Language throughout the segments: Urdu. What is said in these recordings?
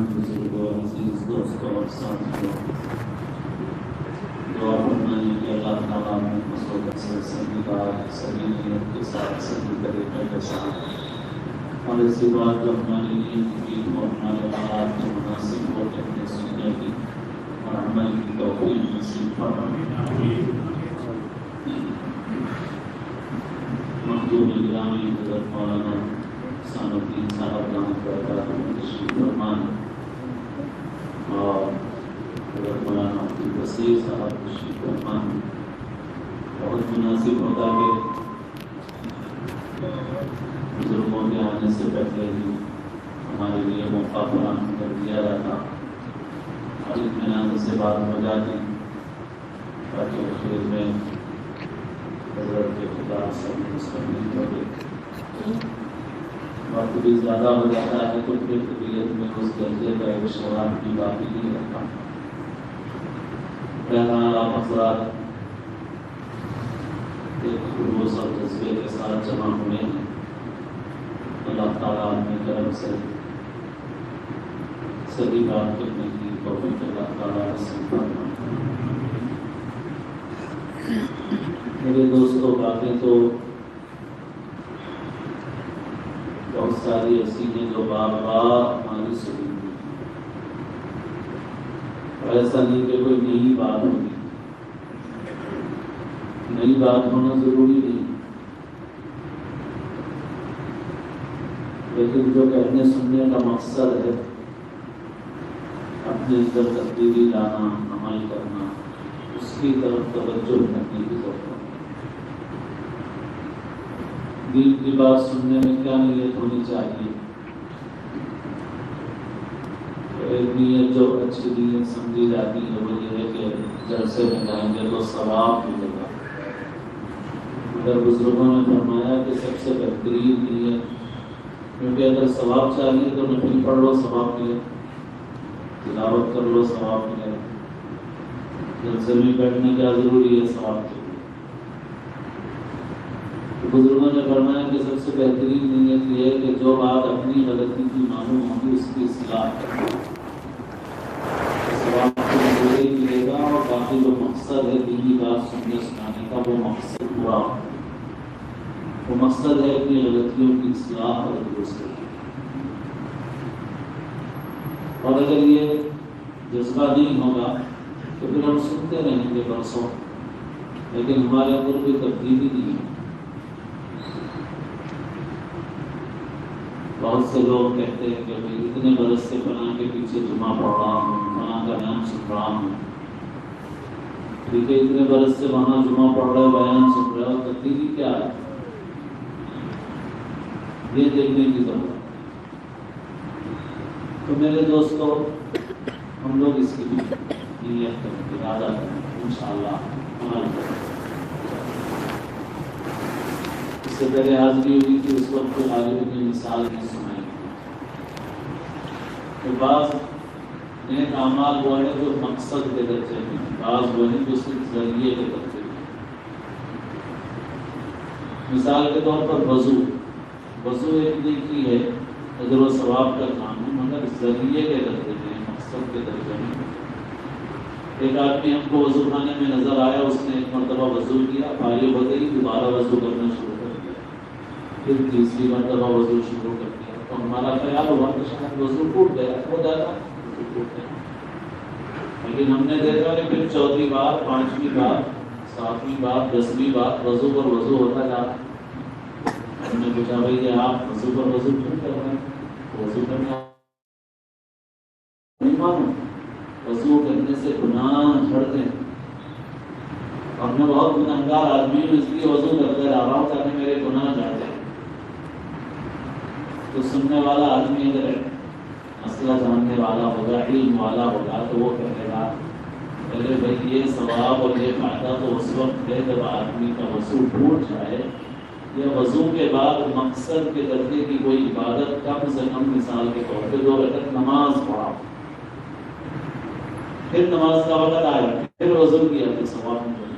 بزرگوں عزیز دوستوں اور ساتھیوں، دعا فرمائیں کہ اللہ تعالیٰ میں مسعود سے صحیح بات صحیح نیت کے ساتھ صحیح طریقے کے ساتھ اور ایسی بات جو ہمارے لیے مفید ہو، ہمارے حالات میں مناسب ہو، کہنے سننے کی اور عمل کی توفیق نصیب فرمائے۔ مخدوم گرامی حضرت مولانا احسان الدین صاحب دامت برکاتہ تشریف فرمائیں اور حضرت مولانا عبدالبصیر صاحب تشریف فرمائیں۔ بہت مناسب ہوتا کہ بزرگوں کے آنے سے پہلے ہی ہمارے لیے موقع فراہم کر دیا جاتا اور اطمینان سے بات ہو جاتی تاکہ آخر میں حضرت کے خدا سے مستقبل ہو گئے۔ وقت بھی زیادہ ہو جاتا ہے تو پھر طبیعت میں اس درجے کا ایک شراب کی باقی نہیں رہتا۔ پہلا افراد ایک خلوص اور جذبے کے ساتھ جمع ہوئے ہیں۔ اللہ تعالیٰ اپنے کرم سے صحیح بات کرنے کی توفیق اللہ تعالیٰ نصیب فرمائے۔ میرے دوستوں، باتیں تو بہت ساری ایسی ہیں جو بار بار ہماری سنی ہوئی، اور ایسا نہیں کہ کوئی نئی بات ہوگی۔ نئی بات ہونا ضروری نہیں، لیکن جو کہنے سننے کا مقصد ہے اپنے اندر تبدیلی لانا، عمل کرنا، اس کی طرف توجہ کرنے کی ضرورت ہے۔ دین کی بات سننے میں کیا نیت ہونی چاہیے؟ ایک نیت جو اچھی نیت سمجھی جاتی ہے وہ یہ ہے کہ جلسے میں جائیں گے تو ثواب ملے گا۔ اگر بزرگوں نے فرمایا کہ سب سے بہترین نیت، کیونکہ اگر ثواب چاہیے تو نفل پڑھ لو ثواب ملے، تلاوت کر لو ثواب ملے، جلسے میں بیٹھنے کیا ضروری ہے ثواب کے لیے۔ بزرگوں نے فرمایا کہ سب سے بہترین نیت یہ ہے کہ جو بات اپنی غلطی کی معلوم ہوگی اس کی اصلاح کرنا، ثواب کو ملے گا، اور باقی جو مقصد ہے دینی بات سننے سنانے کا وہ مقصد پورا ہو۔ وہ مقصد ہے اپنی غلطیوں کی اصلاح اور درست کرنا۔ اور اگر یہ جذبہ نہیں ہوگا تو پھر ہم سنتے رہیں گے برسوں، لیکن ہمارے اندر کوئی تبدیلی نہیں ہے۔ بہت سے لوگ کہتے ہیں کہ میں اتنے برس سے فلاں کے پیچھے جمعہ پڑھ رہا ہوں، فلاں کا بیان سن رہا ہوں، ٹھیک ہے، اتنے برس سے وہاں جمعہ پڑھ رہے، بیان سن رہے، اور تبدیلی کیا ہے یہ دیکھنے کی ضرورت ہے۔ تو میرے دوستو، ہم لوگ اس کی نیت کریں، ارادہ کریں، انشاءاللہ عمل کریں۔ اس سے پہلے حاضری ہوئی کہ اس وقت کو غالب کی مثال میں سنائی کہ بعض نیک اعمال وہ ہے جو مقصد کے درجے میں، بعض وہ ہے جو صرف ذریعے کے درجے میں۔ مثال کے طور پر وضو ایک نیکی ہے، اجر و ثواب کا کام ہے، مگر ذریعے کے درجے میں، مقصد کے درجے میں۔ ایک آدمی ہم کو وضو خانے میں نظر آیا، اس نے ایک مرتبہ وضو کیا، فارغ ہو گئی، دوبارہ وضو کرنا شروع کر دیا، پھر تیسری مرتبہ وضو شروع کر دیا، تو ہمارا خیال ہوا کہ شاید وضو ٹوٹ گیا، ہو جاتا وضو ٹوٹ گیا، لیکن ہم نے دیکھا کہ پھر چوتھی بار، پانچویں بار، ساتویں بار، 10ویں بار وضو پر وضو ہوتا جا رہا۔ ہم نے پوچھا بھائی کہ آپ وضو پر وضو کیوں کر رہے ہیں؟ وضو کرنا نہیں معلوم، وضو کرنے سے گناہ جھڑتے ہیں، اور میں بہت گناہگار آدمی ہوں، اس لیے وضو کرتے رہ رہا ہوں تاکہ میرے گناہ جھڑتے ہیں۔ تو سننے والا آدمی اگر مسئلہ جاننے والا ہوگا، علم والا ہوگا، تو وہ کہے گا ارے بھائی یہ ثواب اور یہ فائدہ تو اس وقت ہے جب آدمی کا وضو ٹوٹ جائے، یا وضو کے بعد مقصد کے درجے کی کوئی عبادت کم سے کم، مثال کے طور پہ 2 رکعت نماز پڑھا، پھر نماز کا وقت آیا، پھر وضو کیا تو ثواب نہیں،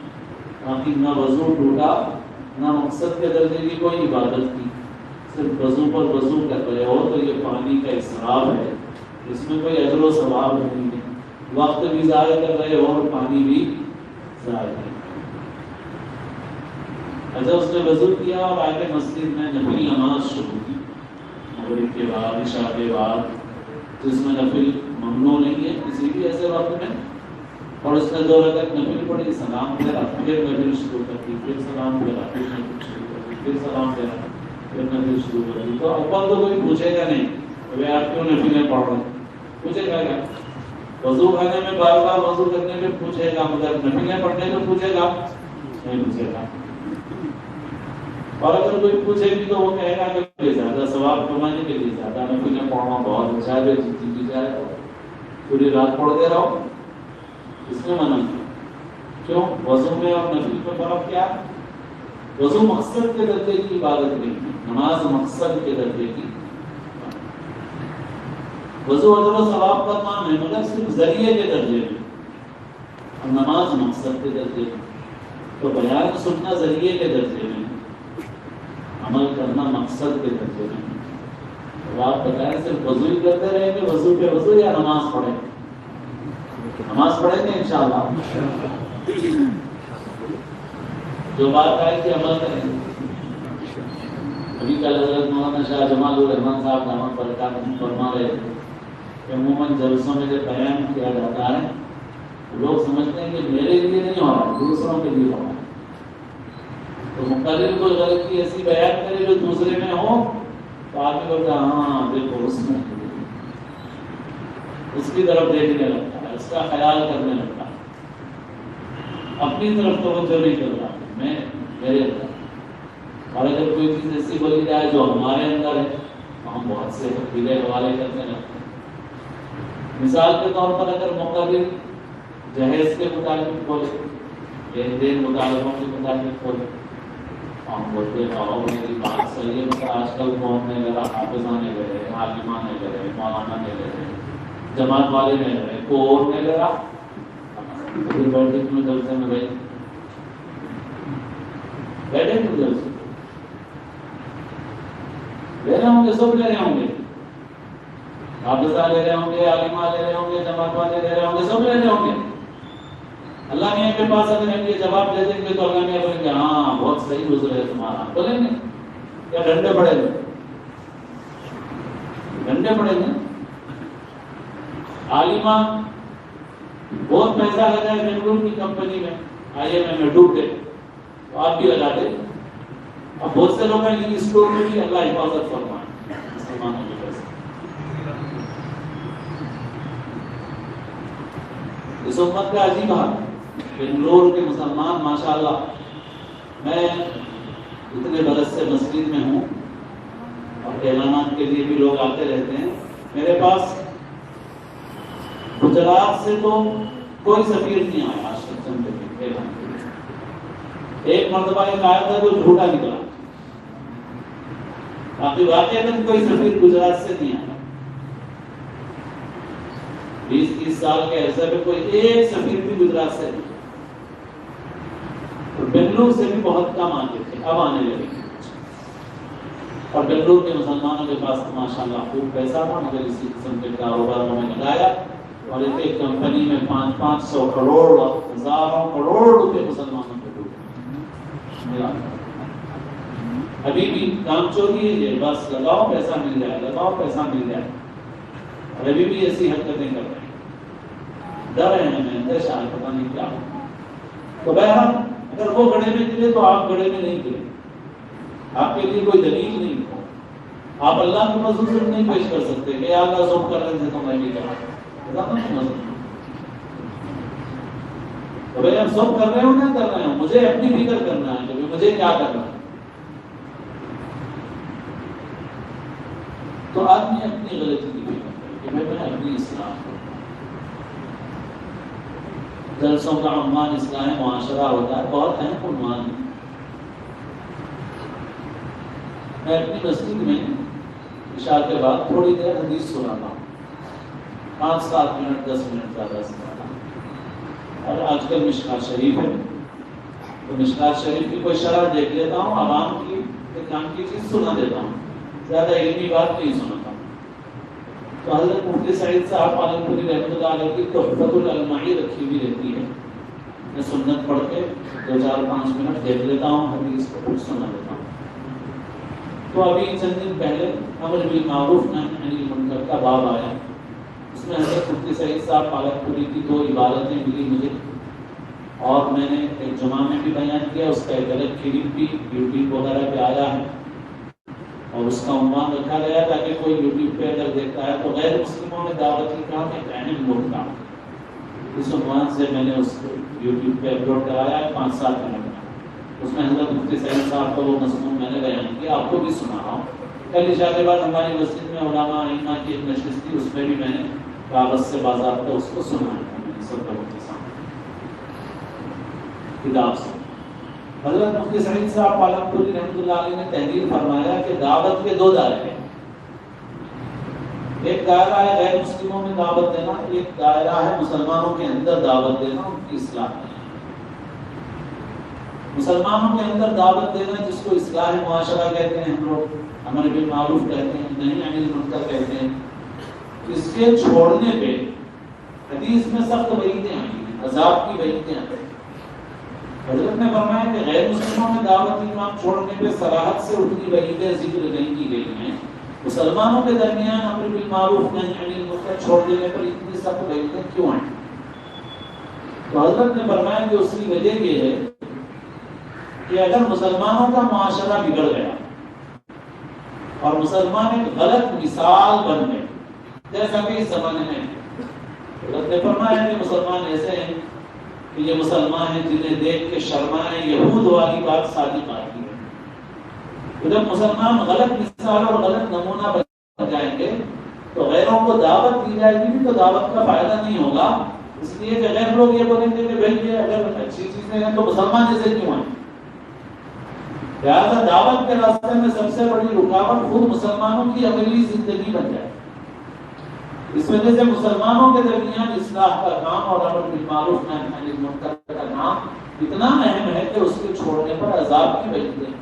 باقی نہ وضو ٹوٹا نہ مقصد کے درجے کی کوئی عبادت کی، صرف وضو پر وضو کر رہے ہو تو یہ پانی کا اسراف ہے، اس میں کوئی اجر و ثواب نہیں ہے، وقت بھی ضائع کر رہے ہو اور پانی بھی ضائع کر رہے ہو۔ اچھا اس نے وضو کیا اور آگے مسجد میں نفل نماز شروع کی، مغرب کے بعد عشاء کے بعد، جس میں نفل ممنوع نہیں ہے کسی بھی ایسے وقت میں، اور اس نے 2 رکعت نفل پڑھی، سلام پھیرا، پھر نفل شروع کر دی، پھر سلام پھیرا، پھر نفل شروع کر دی، پھر سلام پھیرا، پھر نفل شروع کر دی۔ تو اول تو کوئی پوچھے گا نہیں کہ آپ کیوں نفلیں پڑھ رہے ہیں، پوچھے گا کیا؟ وضو کرنے میں بار بار وضو کرنے میں پوچھے گا، مگر نفلیں پڑھنے میں پوچھے گا نہیں پوچھے گا۔ اور اگر کوئی پوچھے بھی تو وہ کہے گا کہ زیادہ ثواب کمانے کے لیے زیادہ نفلیں پڑھنا بہت اچھا ہے، جی جائے پوری رات پڑھتے رہو، اس نے منع کیا۔ کیوں؟ وضو میں اور نفل میں فرق کیا؟ وضو مقصد کے درجے کی عبادت نہیں ہے، نماز مقصد کے درجے کی، وضو اجر و ثواب کا کام ہے مگر صرف ذریعے کے درجے میں، اور نماز مقصد کے درجے میں۔ تو بیان سننا ذریعے کے درجے میں، عمل کرنا مقصد کے درجے میں۔ تو آپ بتائیں صرف وضو ہی کرتے رہیں گے، وضو پہ وضو، یا نماز پڑھیں؟ نماز پڑھیں گے انشاءاللہ، جو بات آئے کہ عمل کریں گے۔ ابھی کل حضرت مولانا شاہ جمال الرحمان صاحب دامت برکاتہ فرما رہے تھے کہ عموماً جلسوں میں جب بیان کیا جاتا ہے لوگ سمجھتے ہیں کہ میرے لیے نہیں ہو رہا، دوسروں کے لیے ہو رہا ہے، تو مقرر کوئی غلطی ایسی بیان کرے جو دوسرے میں ہو تو آدمی بولتا ہاں دیکھو اس میں، اس کی طرف دیکھنے لگتا ہے، اس کا خیال کرنے لگتا ہے، اپنی طرف توجہ نہیں کرتا میں میرے اندر۔ اور اگر کوئی چیز ایسی بولی جائے جو ہمارے اندر ہے تو ہم بہت سے حوالے کرنے لگتے ہیں۔ مثال کے طور پر اگر مقرر جہیز کے مطابق بولے، لین دین مطالبوں کے مطابق بولے، ہم بولتے ہیں میری بات صحیح ہے، مگر آج کل قوم نے لگا، حافظ آنے لگے، عالمہ نے لگے، مولانا نے لگے، جماعت والے نے لگے، کوئی اور نے لگا، پھر بیٹھے میں جلسے میں گئے، بیٹھے کیوں جلسے لے رہے ہوں گے، سب لے رہے ہوں گے، حافظہ لے رہے ہوں گے، عالمہ لے رہے ہوں گے، جماعت والے لے رہے ہوں گے، سب لے رہے ہوں گے۔ اللہ میاں کے پاس اگر ہم یہ جواب دے دیں گے تو اللہ میاں بولیں گے ہاں بہت صحیح گزرا ہے تمہارا، بولیں گے یا ڈنڈے پڑیں گے؟ ڈنڈے پڑیں گے۔ عالمہ بہت پیسہ لگا ہے بنگلور کی کمپنی میں، IIM میں ڈوب گئے تو آپ بھی لگا دیں۔ اب بہت سے لوگ ہیں کہ اسٹور میں بھی اللہ حفاظت فرمائے مسلمانوں کے پیسے۔ اس امت کا عجیب حال، بنگلور کے مسلمان ماشاءاللہ، میں اتنے برس سے مسجد میں ہوں اور اعلانات کے لیے بھی لوگ آتے رہتے ہیں، میرے پاس گجرات سے تو کوئی سفیر نہیں آیا آج تک چند ایک مرتبہ ایک آیا تھا جو جھوٹا نکلا، باقی واقعی کوئی سفیر گجرات سے نہیں آیا۔ 20-30 سال کے عرصے میں کوئی ایک سفیر بھی گجرات سے نہیں، اور بنگلور سے بھی بہت کم آتے تھے، اب آنے لگے۔ اور بنگلور کے مسلمانوں کے پاس تو ماشاءاللہ خوب پیسہ تھا، مگر اسی قسم کے کاروباروں میں لگایا اور ایک کمپنی میں 500 کروڑ ہزاروں کروڑ روپے مسلمانوں کو ڈوبے۔ ابھی بھی کام چوری ہے یہ، بس لگاؤ پیسہ مل جائے، لگاؤ پیسہ مل جائے، اور ابھی بھی ایسی حرکتیں کر رہے ہیں، ڈر رہے ہیں، میں اندر شاید پتہ نہیں کیا ہو۔ تو بہرحال اگر وہ گڑھے میں گرے تو آپ گڑھے میں نہیں گرے، آپ کے لیے کوئی دلیل نہیں ہو، آپ اللہ کے حضور نہیں پیش کر سکتے کہ اللہ سب کر رہے تھے تو میں بھی کرا، تو بھائی ہم سب کر رہے ہوں نہ کر رہے ہوں، مجھے اپنی فکر کرنا ہے کہ مجھے کیا کرنا ہے۔ تو آدمی اپنی غلطی کی فکر کرے کہ میں اپنی اصلاح کروں۔ جلسوں کا عنوان اصلاح معاشرہ ہوتا ہے، بہت اہم عنوان ہے۔ میں اپنی مسجد میں عشاء کے بعد تھوڑی دیر حدیث سناتا ہوں، 5-7 منٹ 10 منٹ زیادہ سناتا ہوں، اور آج کل مشکات شریف ہے تو مشکات شریف کی کوئی شرح دیکھ لیتا ہوں، عوام کی ایک کام کی چیز سنا دیتا ہوں، زیادہ علمی بات نہیں سناتا ہوں۔ تو حضرت مفتی سعید صاحب عالم پوری رحمۃ اللہ علیہ کی تحفۃ العلمائی رکھی ہوئی رہتی ہے، میں سنت پڑھ کے 2-4-5 منٹ دیکھ لیتا ہوں، حدیث کو پھر سنا لیتا ہوں۔ تو ابھی چند دن پہلے امر بالمعروف نہی عن المنکر کا باب آیا، اس میں حضرت مفتی سعید صاحب عالم پوری کی 2 عبارتیں ملی مجھے، اور میں نے ایک جمعہ میں بھی بیان کیا، اس کا ایک الگ کلپ بھی یوٹیوب وغیرہ پہ آیا ہے، اور اس کا عنوان رکھا گیا تاکہ کوئی یوٹیوب پہ اگر دیکھتا ہے تو غیر مسلموں میں دعوت کی کام ایک اہم نقطہ، اس عنوان سے میں نے اس کو یوٹیوب پہ اپلوڈ کرایا ہے 5-7 منٹ میں۔ اس میں حضرت مفتی سعید صاحب کا وہ مضمون میں نے بیان کیا، آپ کو بھی سنا رہا ہوں۔ کل عشاء کے بعد ہماری مسجد میں علماء ائمہ کی ایک نشست تھی، اس میں بھی میں نے کاغذ سے باضابطہ اس کو سنایا تھا، میں نے سب لوگوں کے سامنے کتاب سے۔ حضرت مفتی سعید صاحب عالم پوری رحمۃ اللہ علیہ نے تحریر فرمایا کہ دعوت کے 2 دائرے ہیں، ایک دائرہ ہے غیر مسلموں میں دعوت دینا، ایک دائرہ ہے مسلمانوں کے اندر دعوت دینا، ان کی اصلاح کرنا۔ مسلمانوں کے اندر دعوت دینا جس کو اصلاح معاشرہ کہتے ہیں، ہم لوگ امر بالمعروف کہتے ہیں، نہی عن المنکر کہتے ہیں، اس کے چھوڑنے پہ حدیث میں سخت وعیدیں آئی ہیں، عذاب کی وعیدیں آئی ہیں۔ حضرت نے فرمایا کہ غیر مسلموں میں دعوت کی کام چھوڑنے پہ صراحت سے اتنی وعیدیں ذکر نہیں کی گئی ہیں، مسلمانوں کے درمیان امر بالمعروف نہی عن المنکر چھوڑ دینے پر اتنی سخت وعیدیں کیوں آئیں؟ تو حضرت نے فرمایا کہ اس کی وجہ یہ ہے کہ اگر مسلمانوں کا معاشرہ بگڑ گیا اور مسلمان ایک غلط مثال بن گئے، جیسا کہ اس زمانے میں حضرت نے فرمایا کہ مسلمان ایسے ہیں کہ یہ مسلمان ہیں جنہیں دیکھ کے شرمائیں، یہود والی بات صادق آتی ہے۔ تو جب مسلمان غلط مثال اور غلط نمونہ بن جائیں گے تو غیروں کو دعوت دی جائے گی بھی تو دعوت کا فائدہ نہیں ہوگا، اس لیے کہ غیر لوگ یہ بولیں گے کہ بھائی یہ اگر اچھی چیزیں ہیں تو مسلمان جیسے کیوں ہیں؟ لہٰذا دعوت کے راستے میں سب سے بڑی رکاوٹ خود مسلمانوں کی عملی زندگی بن جائے۔ اس وجہ سے مسلمانوں کے درمیان اصلاح کا کام اور امر بالمعروف نہی عن المنکر کا کام اتنا اہم ہے کہ اس کے چھوڑنے پر عذاب کی وعیدیں ہیں۔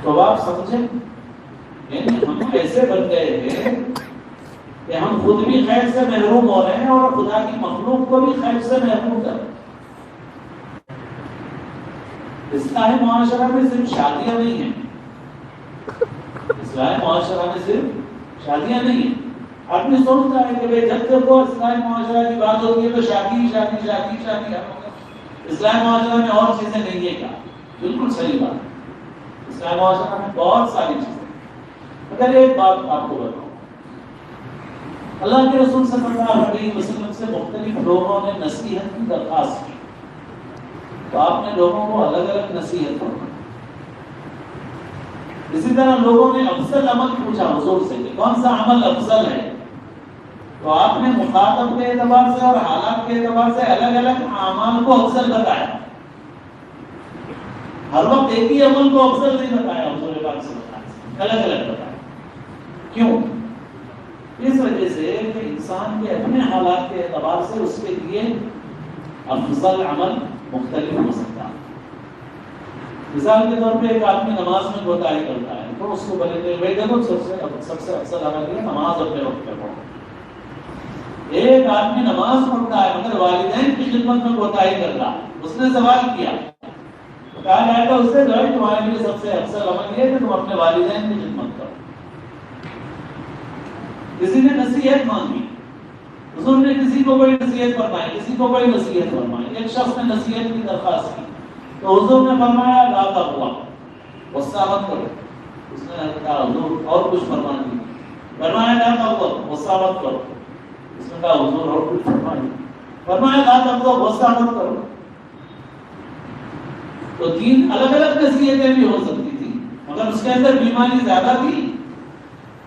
تو آپ سمجھیں، یعنی ہم ایسے بن گئے ہیں کہ ہم خود بھی خیر سے محروم ہو رہے ہیں اور خدا کی مخلوق کو بھی خیر سے محروم کر رہے ہیں۔ اصلاح معاشرہ میں صرف شادیاں نہیں ہیں، اصلاح معاشرہ میں صرف شادیاں نہیں ہیں۔ آدمی سوچتا ہے کہ بھائی جب تک وہ اصلاح معاشرہ کی بات ہوتی ہے تو شادی شادی شادی شادی، اصلاح معاشرہ میں اور چیزیں نہیں ہیں کیا؟ بالکل صحیح بات ہے، اصلاح معاشرہ میں بہت ساری چیزیں۔ اگر ایک بات آپ کو بتاؤں، اللہ کے رسول صلی اللہ علیہ وسلم سے مختلف لوگوں نے نصیحت کی درخواست کی، تو آپ نے لوگوں کو الگ الگ نصیحت فرمائی۔ اسی طرح لوگوں نے افضل عمل پوچھا حضور سے کہ کون سا عمل افضل ہے، تو آپ نے مخاطب کے اعتبار سے اور حالات کے اعتبار سے الگ الگ اعمال کو افضل بتایا۔ ہر وقت ایک ہی عمل کو افضل نہیں بتایا، حضور پاک صلی اللہ علیہ وسلم الگ الگ بتایا۔ کیوں؟ اس وجہ سے کہ انسان کے اپنے حالات کے اعتبار سے اس کے لیے افضل عمل مختلف ہو سکتا ہے۔ مثال کے طور پہ ایک آدمی نماز میں کوتاہی کرتا ہے تو اس کو بولیں گے بھائی دیکھو سب سے افضل عمل یہ نماز اپنے وقت پہ پڑھو۔ ایک آدمی نماز پڑھتا ہے مگر والدین کی خدمت میں کوتاہی کر رہا ہے، اس نے سوال کیا، کہا جائے گا اس سے جو ہے تمہارے لیے سب سے افضل عمل یہ ہے کہ تم اپنے والدین کی خدمت کرو۔ کسی نے نصیحت مانگی، حضور نے کسی کو کوئی نصیحت فرمائی، کسی کو کوئی نصیحت فرمائی، ایک شخص نے نصیحت کی درخواست کی تو حضور نے فرمایا لا تغضب، غصہ مت کرو۔ اس نے کہا حضور اور کچھ فرما دیجیے، فرمایا لا تغضب، غصہ مت کرو۔ اس نے کہا حضور اور کچھ فرمایا لا تغضب، غصہ مت کرو۔ تو 3 الگ الگ نصیحتیں بھی ہو سکتی تھی، مگر اس کے اندر بیماری زیادہ تھی،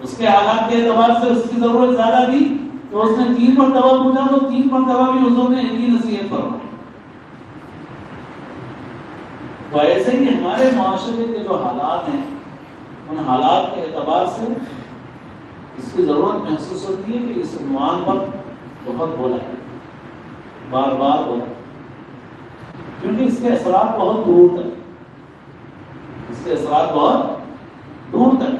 اس کے حالات کے اعتبار سے اس کی ضرورت زیادہ تھی، تو اس نے 3 مرتبہ پوچھا تو 3 مرتبہ بھی حضور نے ایک ہی نصیحت فرمائی۔ تو ایسے ہی ہمارے معاشرے کے جو حالات ہیں ان حالات کے اعتبار سے اس کی ضرورت محسوس ہوتی ہے کہ اس عنوان پر بہت بولا ہے، بار بار بولا کیونکہ اس کے اثرات بہت دور تک، اس کے اثرات بہت دور تک۔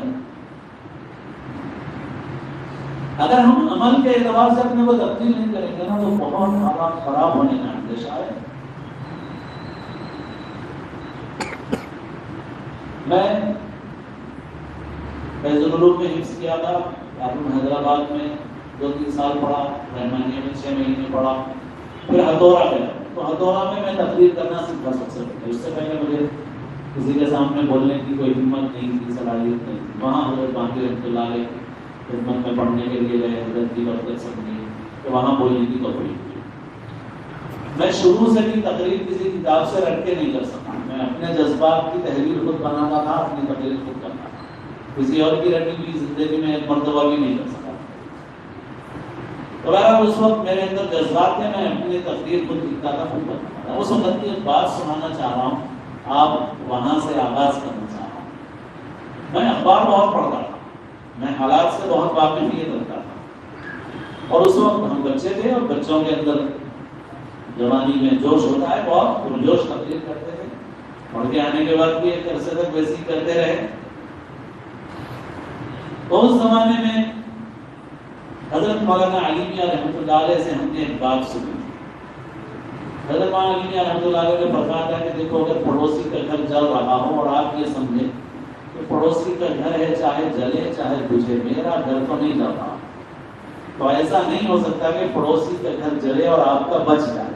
اگر ہم عمل کے اعتبار سے اپنے کو تبدیل نہیں کریں گے نا تو بہت حالات خراب ہونے کا اندیشہ ہے۔ میں فیض العلوم میں حفظ کیا تھا، حیدرآباد میں 2-3 سال پڑھا، رحمانیہ میں 6 مہینے پڑھا، پھر ہتھورا گیا تو ہتھورا میں تقریر کرنا سیکھا سب سے پہلے۔ اس سے پہلے مجھے کسی کے سامنے بولنے کی کوئی ہمت نہیں تھی، صلاحیت نہیں تھی۔ وہاں حضرت باقی رحمۃ اللہ علیہ خدمت میں پڑھنے کے لیے گئے، حضرت کی برکت سمجھی کہ وہاں بولنے کی توفیق تھی۔ میں شروع سے بھی تقریر کسی کتاب سے رٹ کے نہیں کر سکتا، میں اپنے جذبات کی تحریر خود بناتا تھا، اپنی تقریر خود کرتا تھا، کسی اور کی رٹی ہوئی زندگی میں ایک مرتبہ بھی نہیں کر سکتا۔ تو بہرحال اس وقت میرے اندر جذبات تھے، میں اپنی تقریر خود لکھتا تھا، خود بناتا تھا۔ اس وقت کی ایک بات سنانا چاہ رہا ہوں، آپ وہاں سے آغاز کرنا چاہ رہا ہوں۔ میں اخبار بہت پڑھتا تھا، میں حالات سے بہت واقفیت رکھتا تھا، اور اس وقت ہم بچے تھے اور بچوں کے اندر جوانی میں جوش ہوتا ہے، بہت پرجوش تقریر کرتے تھے، پڑھ کے آنے کے بعد بھی ایک عرصے تک ویسی کرتے رہے۔ تو اس زمانے میں حضرت مولانا علی میاں رحمۃ اللہ علیہ سے ہم نے ایک بات سنی۔ حضرت مولانا علی میاں رحمۃ اللہ علیہ نے فرمایا کہ دیکھو، اگر پڑوسی کا گھر جل رہا ہو اور آپ یہ سمجھیں کہ پڑوسی کا گھر ہے، چاہے جلے چاہے بجھے، میرا گھر تو نہیں جل رہا، تو ایسا نہیں ہو سکتا کہ پڑوسی کا گھر جلے اور آپ کا بچ جائے۔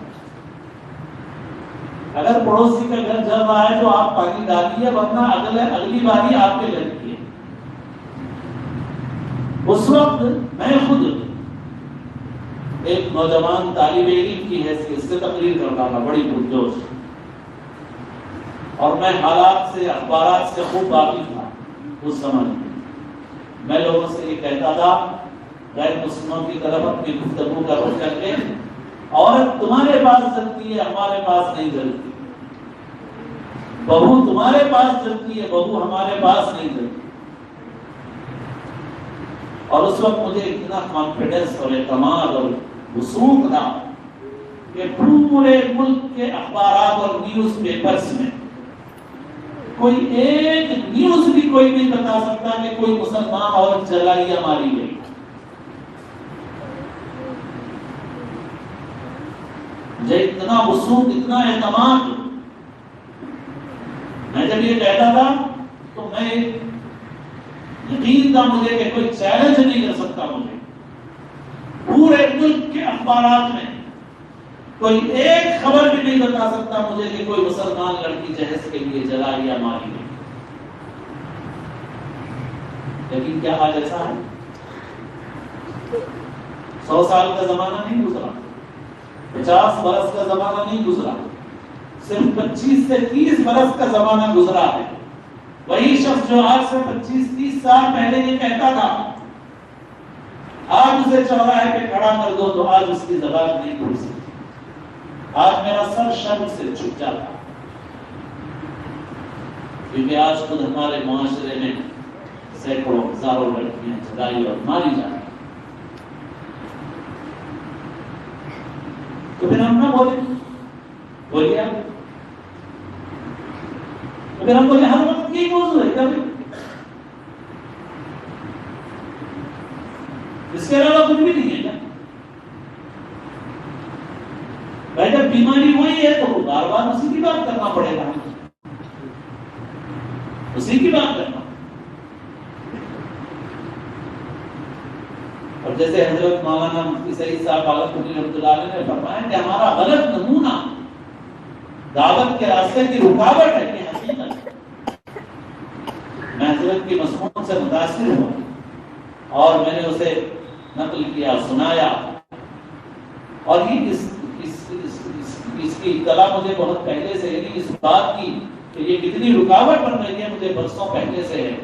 اگر پڑوسی کا گھر جل رہا ہے تو آپ پانی ڈالیے، ورنہ اگلی باری آپ کے گھر کی ہے۔ اس وقت میں خود ایک نوجوان طالب علم کی حیثیت سے تقریر کرتا تھا، بڑی پرجوش، اور میں حالات سے، اخبارات سے خوب واقف تھا۔ اس زمانے میں لوگوں سے یہ کہتا تھا، غیر مسلموں کی طرف اپنی گفتگو کا رخ کر کے، عورت تمہارے پاس جلتی ہے، ہمارے پاس نہیں جلتی، بہو تمہارے پاس جلتی ہے، بہو ہمارے پاس نہیں جلتی۔ اور اس وقت مجھے اتنا کانفیڈنس اور اعتماد اور وثوق تھا کہ پورے ملک کے اخبارات اور نیوز پیپرز میں کوئی ایک نیوز بھی کوئی نہیں بتا سکتا کہ کوئی مسلمان عورت جلائی یا ماری گئی۔ مجھے اتنا وثوق، اتنا اعتماد، میں جب یہ کہتا تھا تو میں یقین تھا مجھے کہ کوئی چیلنج نہیں کر سکتا مجھے۔ پورے ملک کے اخبارات میں کوئی ایک خبر بھی نہیں بتا سکتا مجھے کہ کوئی مسلمان لڑکی جہیز کے لیے جلائی یا ماری گئی۔ لیکن کیا آج ایسا ہے؟ 100 سال کا زمانہ نہیں گزرا، 50 برس کا زمانہ نہیں گزرا، صرف 25 سے 30 برس کا زمانہ گزرا ہے۔ وہی شخص جو آج سے 25-30 سال پہلے یہ کہتا تھا، آج اسے چوراہے پہ کھڑا کر دو تو آج اس کی زبان نہیں کھل سکتی۔ آج میرا سر شرم سے جھک جاتا، کیونکہ آج خود ہمارے معاشرے میں سینکڑوں ہزاروں لڑکیاں جلائی اور ماری جا رہی۔ تو پھر ہم نہ بولے آپ، تو پھر ہم بولے ہر وقت یہی موضوع ہے کبھی، اس کے علاوہ کچھ بھی نہیں ہے کیا؟ بھائی جب بیماری وہی ہے تو بار بار اسی کی بات کرنا پڑے گا، اسی کی بات کرنا۔ اور جیسے حضرت مولانا مفتی سعید صاحب باغلپوری رحمۃ اللہ علیہ نے فرمایا کہ ہمارا غلط نمونہ دعوت کے راستے کی رکاوٹ ہے کہ حقیقت میں حضرت کی مضمون سے متاثر ہوا اور میں نے اسے نقل کیا، سنایا، اور یہ اس کی اطلاع مجھے بہت پہلے سے، یعنی اس بات کی کہ یہ کتنی رکاوٹ بن رہی ہے، مجھے برسوں پہلے سے ہے۔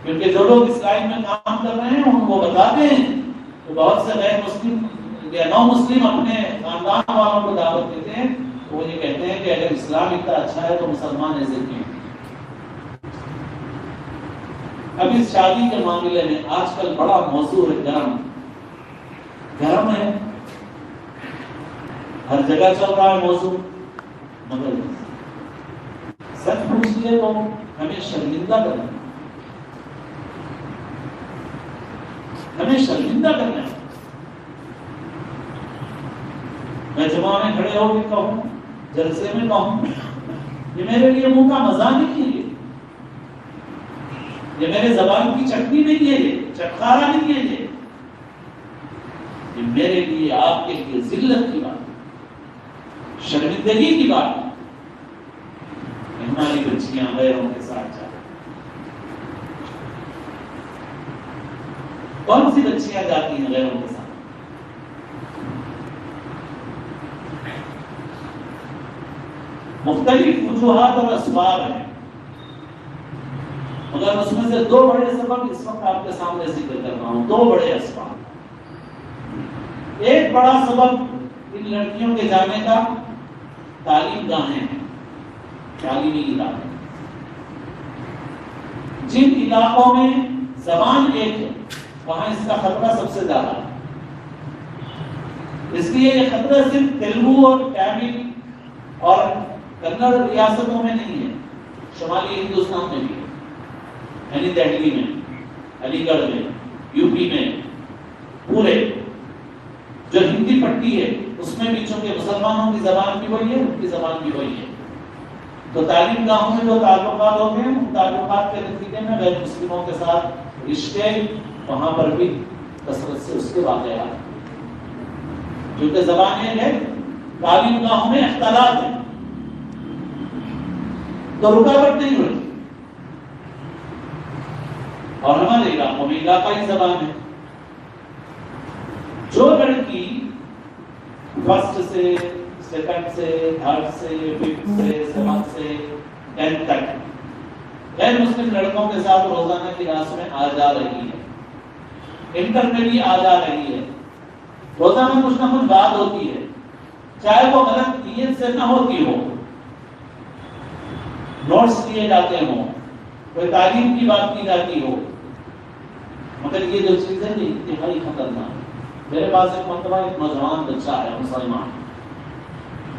کیونکہ جو لوگ اس لائن میں کام کر رہے ہیں ان کو بتاتے ہیں تو بہت سے غیر مسلم یا نو مسلم اپنے خاندان والوں کو دعوت دیتے ہیں، تو وہ یہ کہتے ہیں کہ اگر اسلام اتنا اچھا ہے تو مسلمان ایسے کیوں؟ اب اس شادی کے معاملے میں آج کل بڑا موضوع ہے، گرم ہے، ہر جگہ چل رہا ہے موضوع، مگر سچ پوچھ لیے تو ہمیں شرمندہ کرنا، ہمیں شرمندہ کرنا ہے۔ میں جمعہ میں کھڑے ہو کے کہوں، جلسے میں کہوں، یہ میرے لیے منہ کا مزاح نہیں ہے، یہ میرے زبان کی چٹنی نہیں ہے، یہ چٹکارا نہیں ہے، یہ میرے لیے آپ کے لیے ذلت کی بات ہے، شرمندگی کی بات ہے کہ ہماری بچیاں غیروں کے ساتھ جا، کون سی بچیاں جاتی ہیں غیروں کے ساتھ؟ مختلف وجوہات اور اسباب ہیں، مگر اس میں سے دو بڑے سبب اس وقت آپ کے سامنے ذکر کر رہا ہوں، دو بڑے اسباب۔ ایک بڑا سبب ان لڑکیوں کے جانے کا تعلیم گاہیں ہیں، تعلیمی ادارے، جن علاقوں میں زبان ایک ہے وہاں اس کا خطرہ سب سے زیادہ ہے۔ اس لیے یہ خطرہ صرف تیلگو اور تامل اور کنڑ ریاستوں میں نہیں ہے، شمالی ہندوستان میں بھی ہے، یعنی دہلی میں، علی گڑھ میں، یو پی میں، پورے جو ہندی پٹی ہے اس میں بھی چونکہ مسلمانوں کی زبان بھی وہی ہے، ان کی زبان بھی وہی ہے، تو تعلیم گاہوں میں جو تعلقات ہوتے ہیں ان تعلقات کے نتیجے میں غیر مسلموں کے ساتھ رشتے وہاں پر بھی کثرت سے اس کے واقعات، کیونکہ زبان ایک ہے، تعلیم گاہوں میں اختلاط ہے تو رکاوٹ نہیں ہوتی، اور ہمارے علاقوں میں علاقائی زبان ہے۔ جو لڑکی فرسٹ سے، سیکنڈ سے، تھرڈ سے، ففتھ سے، سیونتھ سے، 10th تک غیر مسلم لڑکوں کے ساتھ روزانہ کلاس میں آ جا رہی ہے، انٹر میں بھی آ جا رہی ہے، روزانہ کچھ نہ کچھ بات ہوتی ہے، چاہے وہ غلط نیت سے نہ ہوتی ہو، نوٹس لیے جاتے ہوں، کوئی تعلیم کی بات کی جاتی ہو، مگر یہ جو چیزیں یہ انتہائی خطرناک ہے۔ میرے پاس ایک مرتبہ ایک نوجوان بچہ ہے مسلمان،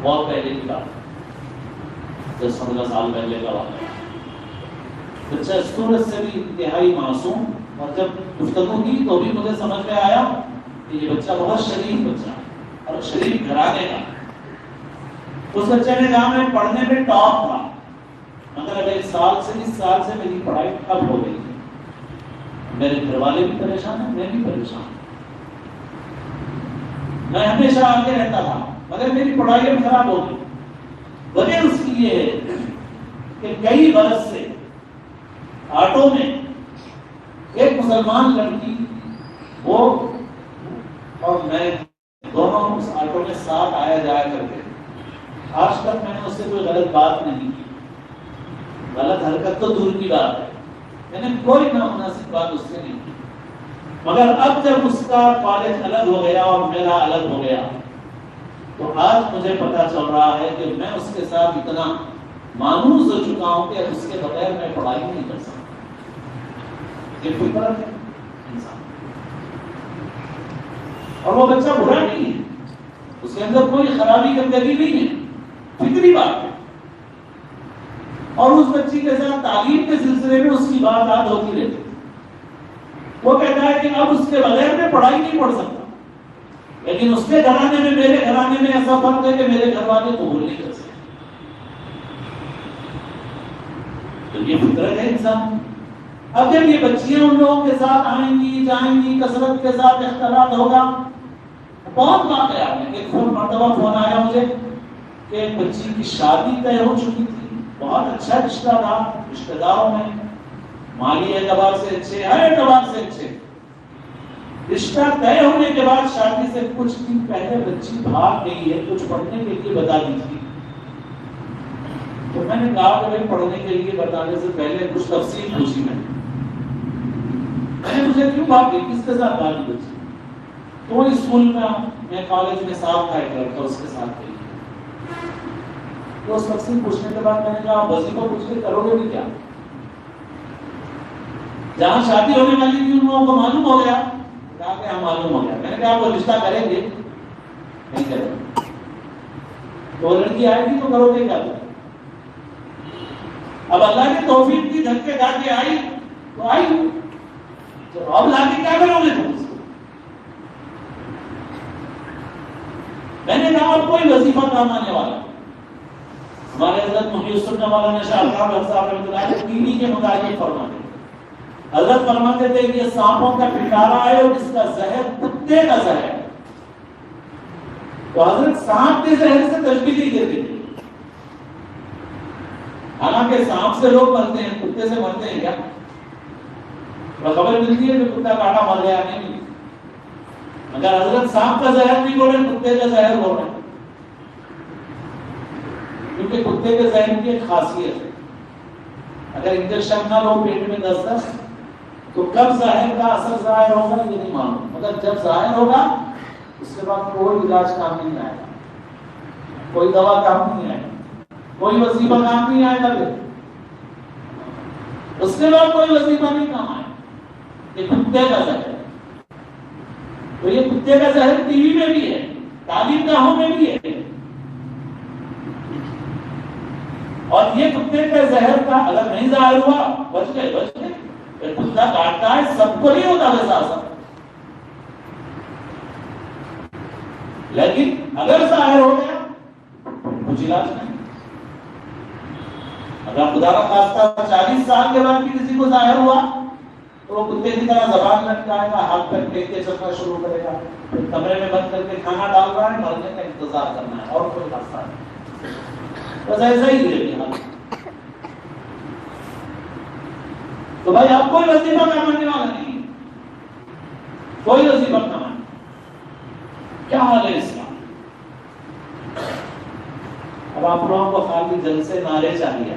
بہت پہلے کی بات، 10-15 سال پہلے کا واقعہ، بچہ صورت سے بھی انتہائی معصوم، اور جب گفتگو کی تو بھی مجھے سمجھ میں آیا کہ یہ بچہ بہت شریف بچہ ہے اور شریف گھرانے کا۔ اس بچے نے جہاں میں پڑھنے میں ٹاپ تھا، مگر اب اس سال سے میری پڑھائی ٹھپ ہو گئی، میرے گھر والے بھی پریشان ہیں، میں بھی پریشان ہوں، میں ہمیشہ آگے رہتا تھا مگر میری پڑھائی اب خراب ہو گئی۔ وجہ اس کی یہ ہے کہ کئی برس سے آٹو میں ایک مسلمان لڑکی، وہ اور میں دونوں اس آٹو میں ساتھ آیا جایا کرتے، آج تک میں نے اس سے کوئی غلط بات نہیں کی، غلط حرکت تو دور کی بات ہے، میں نے کوئی نامناسب بات اس سے نہیں کی، مگر اب جب اس کا کالج الگ ہو گیا اور میرا الگ ہو گیا تو آج مجھے پتا چل رہا ہے کہ میں اس کے ساتھ اتنا مانوس ہو چکا ہوں کہ اس کے بغیر میں پڑھائی نہیں کر سکتا۔ یہ فطرت ہے انسان، اور وہ بچہ برا نہیں ہے، اس کے اندر کوئی خرابی گندگی نہیں ہے، فطری بات ہے، اور اس بچی کے ساتھ تعلیم کے سلسلے میں اس کی بات آج ہوتی رہتی، وہ کہتا ہے کہ اب اس کے بغیر میں پڑھائی نہیں پڑھ سکتا، لیکن اس کے گھرانے میں میرے گھرانے میں ایسا فرق ہے کہ میرے گھر والے قبول نہیں کر سکتے۔ تو یہ فطرت ہے انسان۔ اب جب یہ بچیاں ان لوگوں کے ساتھ آئیں گی جائیں گی، کثرت کے ساتھ اختلاط ہوگا، بہت واقعات ہیں۔ ایک مرتبہ فون آیا مجھے کہ ایک بچی کی شادی طے ہو چکی تھی، بہت اچھا رشتہ تھا، رشتہ داروں میں مالی اعتبار سے اچھے، ہر اعتبار سے اچھے، رشتہ طے ہونے کے بعد شادی سے کچھ دن پہلے بچی بھاگ گئی ہے کچھ پڑھنے کے لیے بتا دیجیے۔ تو میں نے کہا کہ بھائی پڑھنے کے لیے بتانے سے پہلے کچھ تفصیل پوچھی میں نے مجھے کیوں بھاگ گئی، کس کے ساتھ بھاگی بچی؟ تو وہ اسکول میں کالج میں ساتھ تھا ایک لڑکا، اس کے ساتھ گئی۔ تو اس تفصیل پوچھنے کے بعد میں نے کہا وظیفہ پوچھ کے کرو گے بھی کیا؟ جہاں شادی ہونے والی تھی ان لوگوں کو معلوم ہو گیا، کہا کہ ہم معلوم ہو گیا۔ میں نے کہا وہ رشتہ کریں گے؟ نہیں کریں گے۔ تو لڑکی آئے گی تو کرو گے کیا؟ اب اللہ نے توفیق کی، دھکے کھا کے آئی تو آئی، تو اب لا کے کیا کرو گے تم اس کو؟ میں نے کہا اب کوئی وظیفہ کام آنے والا. ہمارے حضرت محی السنہ مولانا شاہ صاحب رحمۃ اللہ علیہ ٹی وی کے متعلق فرماتے ہیں، حضرت فرماتے تھے کہ یہ سانپوں کا پھٹکارا ہے اور اس کا زہر کتے کا زہر ہے. تو حضرت سانپ کے زہر سے تشبیہ نہیں دیتے تھے. حالانکہ سانپ سے لوگ مرتے ہیں، کتے سے مرتے ہیں کیا؟ خبر ملتی ہے کہ کتا کاٹا مر گیا نہیں، مگر حضرت سانپ کا زہر نہیں بول رہے، کتے کا زہر بول رہے ہیں. کیونکہ کتے کے زہر کی ایک خاصیت ہے، اگر انجیکشن نہ لو پیٹ میں 10 تو کب زہر کا اثر ظاہر ہوگا یہ نہیں معلوم، مگر جب ظاہر ہوگا اس کے بعد کوئی علاج کام نہیں آئے گا، کوئی دوا کام نہیں آئے گا، کوئی وظیفہ کام نہیں آئے گا. اس کے بعد کوئی وظیفہ نہیں کام آئے گا. یہ کتے کا زہر ہے. تو یہ کتے کا زہر ٹی وی میں بھی ہے، تعلیم گاہوں میں بھی ہے. اور یہ کتے کے زہر کا اگر نہیں ظاہر ہوا بچ گئے. کتا کاٹتا ہے، سب کو نہیں ہوتا ویسا اثر، لیکن اگر ظاہر ہو گیا کچھ علاج نہیں. اگر خدا کا خاصہ 40 سال کے بعد بھی کسی کو ظاہر ہوا تو وہ کتے کی طرح زبان لٹکائے گا، ہاتھ پیر پھینک کے چلنا شروع کرے گا، کمرے میں بند کر کے کھانا ڈال رہا ہے، مرنے کا انتظار کرنا ہے اور کوئی راستہ نہیں. بس ایسا ہی ہے. تو بھائی آپ کوئی وظیفہ کمانے والا نہیں، کوئی وظیفہ کمانے. کیا حال ہے اس کا؟ اب آپ لوگوں کو خالی جلسے نعرے چاہیے،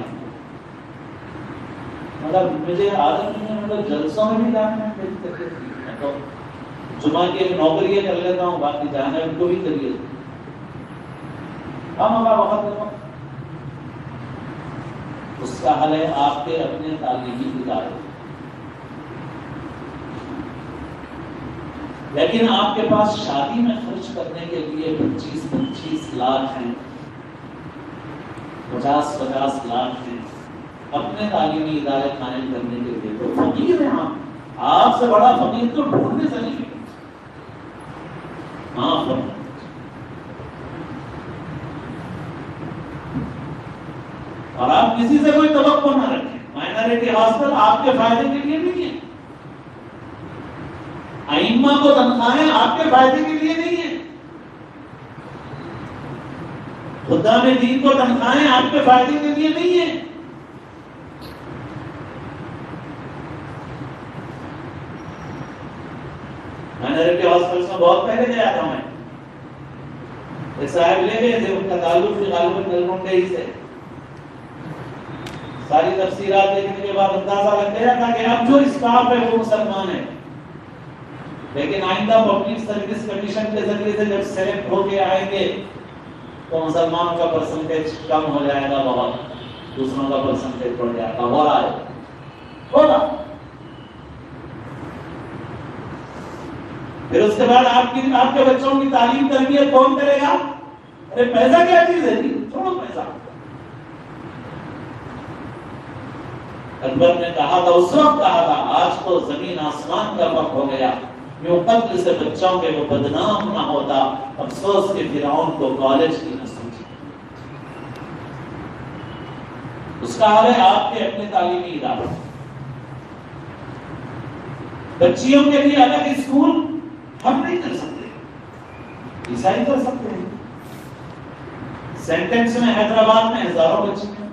مگر مجھے عادت نہیں ہے، مطلب جلسوں میں بھی جانا ہے. تو جمعہ کی ایک نوکری کر لیتا ہوں، باقی جانا ہے ان کو بھی کریے. ہم ہمارا وقت دیکھو. اس کا حل ہے آپ کے اپنے تعلیمی ادارے. لیکن آپ کے پاس شادی میں خرچ کرنے کے لیے 25 لاکھ ہیں، 50 لاکھ ہیں اپنے تعلیمی ادارے قائم کرنے کے لیے. تو فقیر ہیں آپ سے بڑا فقیر تو ڈھونڈنے سے نہیں. ہاں اور آپ کسی سے کوئی توقع نہ رکھیں. مائنارٹی ہاسپٹل آپ کے فائدے کے لیے نہیں ہے، ائمہ کو تنخواہیں آپ کے فائدے کے لیے نہیں ہے، خدام دین کو تنخواہیں آپ کے فائدے کے لیے نہیں ہے. مائنارٹی ہاسپٹل میں بہت پہلے گیا تھا میں، ایک صاحب لے گئے تھے، ان کا تعلق بھی غالباً نلگونڈے ہی سے. ساری تفسیرات دیکھنے کے بعد اندازہ لگ گیا تھا کہ اب جو اسٹاف ہے وہ مسلمان ہے، لیکن آئندہ پبلک سروس کمیشن کے ذریعے سے جب سلیکٹ ہو کے آئیں گے تو مسلمانوں کا پرسنٹیج کم ہو جائے گا، بہت دوسروں کا پرسنٹیج بڑھ جائے گا. ہو رہا ہے، ہوگا. پھر اس کے بعد آپ کے بچوں کی تعلیم تربیت کون کرے گا؟ ارے پیسہ کیا چیز ہے جی، چھوڑو پیسہ. اکبر نے کہا تھا، اس وقت کہا تھا، آج تو زمین آسمان کا فرق ہو گیا. یوں قتل سے بچوں کے وہ بدنام نہ ہوتا، افسوس کے فرعون کو کالج کی نہ سمجھی. اس کا حال ہے آپ کے اپنے تعلیمی ادارے. بچیوں کے لیے الگ اسکول ہم نہیں کر سکتے، عیسائی کر سکتے ہیں. سینٹینس میں حیدرآباد میں ہزاروں بچیاں،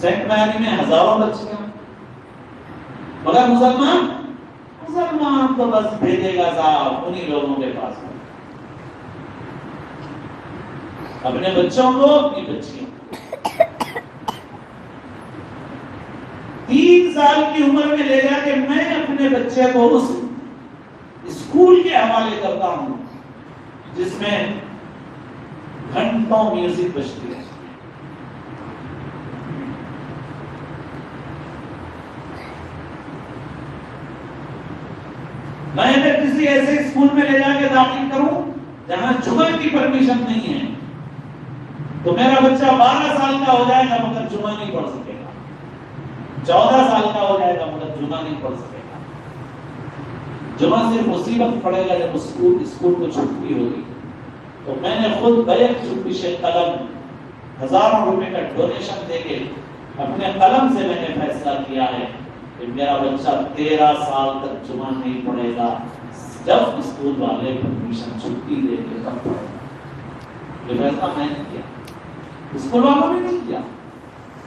سینٹ میری میں ہزاروں بچیاں، مگر مسلمان تو بس بھیجے گا صاحب انہی لوگوں کے پاس، اپنے بچوں کو اپنی بچیوں. 3 سال کی عمر میں لے جا کے میں اپنے بچے کو اس اسکول کے حوالے کرتا ہوں جس میں گھنٹوں میوزک بجتی ہے. میں اگر کسی ایسے اسکول میں لے جا کے داخل کروں جہاں جمعہ کی پرمیشن نہیں ہے تو میرا بچہ 12 سال کا ہو جائے گا مگر جمعہ نہیں پڑھ سکے گا، 14 سال کا ہو جائے گا مگر جمعہ نہیں پڑھ سکے گا۔ جمعہ صرف اسی وقت پڑھے گا جب اسکول کو چھٹی ہوگی۔ تو میں نے خود بیک چھٹی سے قلم ہزاروں روپے کا ڈونیشن دے کے اپنے قلم سے میں نے فیصلہ کیا ہے کہ میرا بچہ 13 سال تک جمعہ نہیں پڑھے گا، جب اسکول والے پرمیشن چھٹی دے کے تب پڑھے گا۔ یہ فیصلہ میں نے کیا، اسکول والوں نے نہیں کیا۔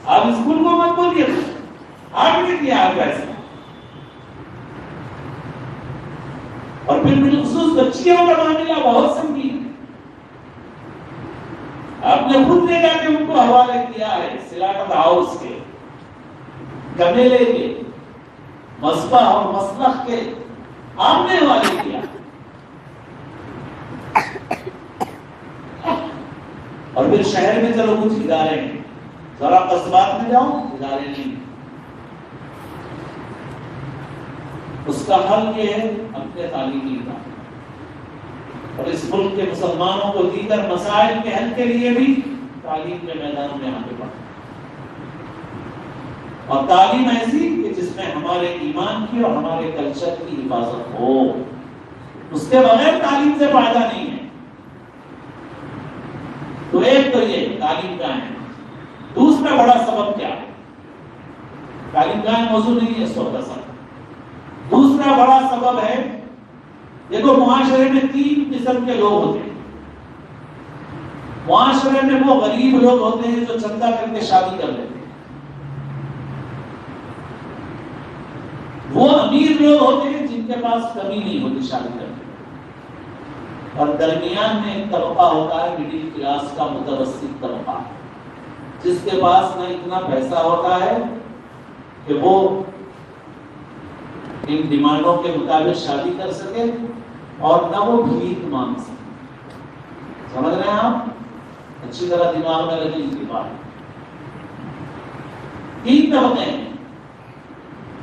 آپ اسکول کو مت بولیے، آپ نے کیا ہے فیصلہ۔ اور پھر بالخصوص بچیوں کا معاملہ بہت سنگین ہے۔ آپ نے خود لے جا کے ان کو حوالے کیا ہے سلاکت ہاؤس کے، کمیلے کے، مصباح اور مسلخ کے آمنے حوالے کیا، اور پھر شہر میں چلو کچھ ادارے ہیں، ذرا قصبات میں جاؤ ادارے نہیں۔ اس کا حل یہ ہے اپنے تعلیمی ادارے، اور اس ملک کے مسلمانوں کو دیگر مسائل کے حل کے لیے بھی تعلیم کے میدان میں آگے بڑھنا، اور تعلیم ایسی کہ جس میں ہمارے ایمان کی اور ہمارے کلچر کی حفاظت ہو۔ اس کے بغیر تعلیم سے فائدہ نہیں ہے۔ تو ایک تو یہ تعلیم کا ہے۔ دوسرا بڑا سبب کیا ہے؟ تعلیم کا موضوع نہیں ہے اس وقت اصل۔ دوسرا بڑا سبب ہے، دیکھو معاشرے میں 3 قسم کے لوگ ہوتے ہیں۔ معاشرے میں وہ غریب لوگ ہوتے ہیں جو چندہ کر کے شادی کر لیتے ہیں، وہ امیر لوگ ہوتے ہیں جن کے پاس کمی نہیں ہوتی شادی کرنے کی، اور درمیان میں ایک طبقہ ہوتا ہے مڈل کلاس کا، متوسط طبقہ، جس کے پاس نہ اتنا پیسہ ہوتا ہے کہ وہ ان ڈیمانڈوں کے مطابق شادی کر سکے، اور نہ وہ بھیک مانگ سکے۔ سمجھ رہے ہیں آپ؟ اچھی طرح دماغ میں رکھیں ان کی بات۔ 3 طبقے ہیں۔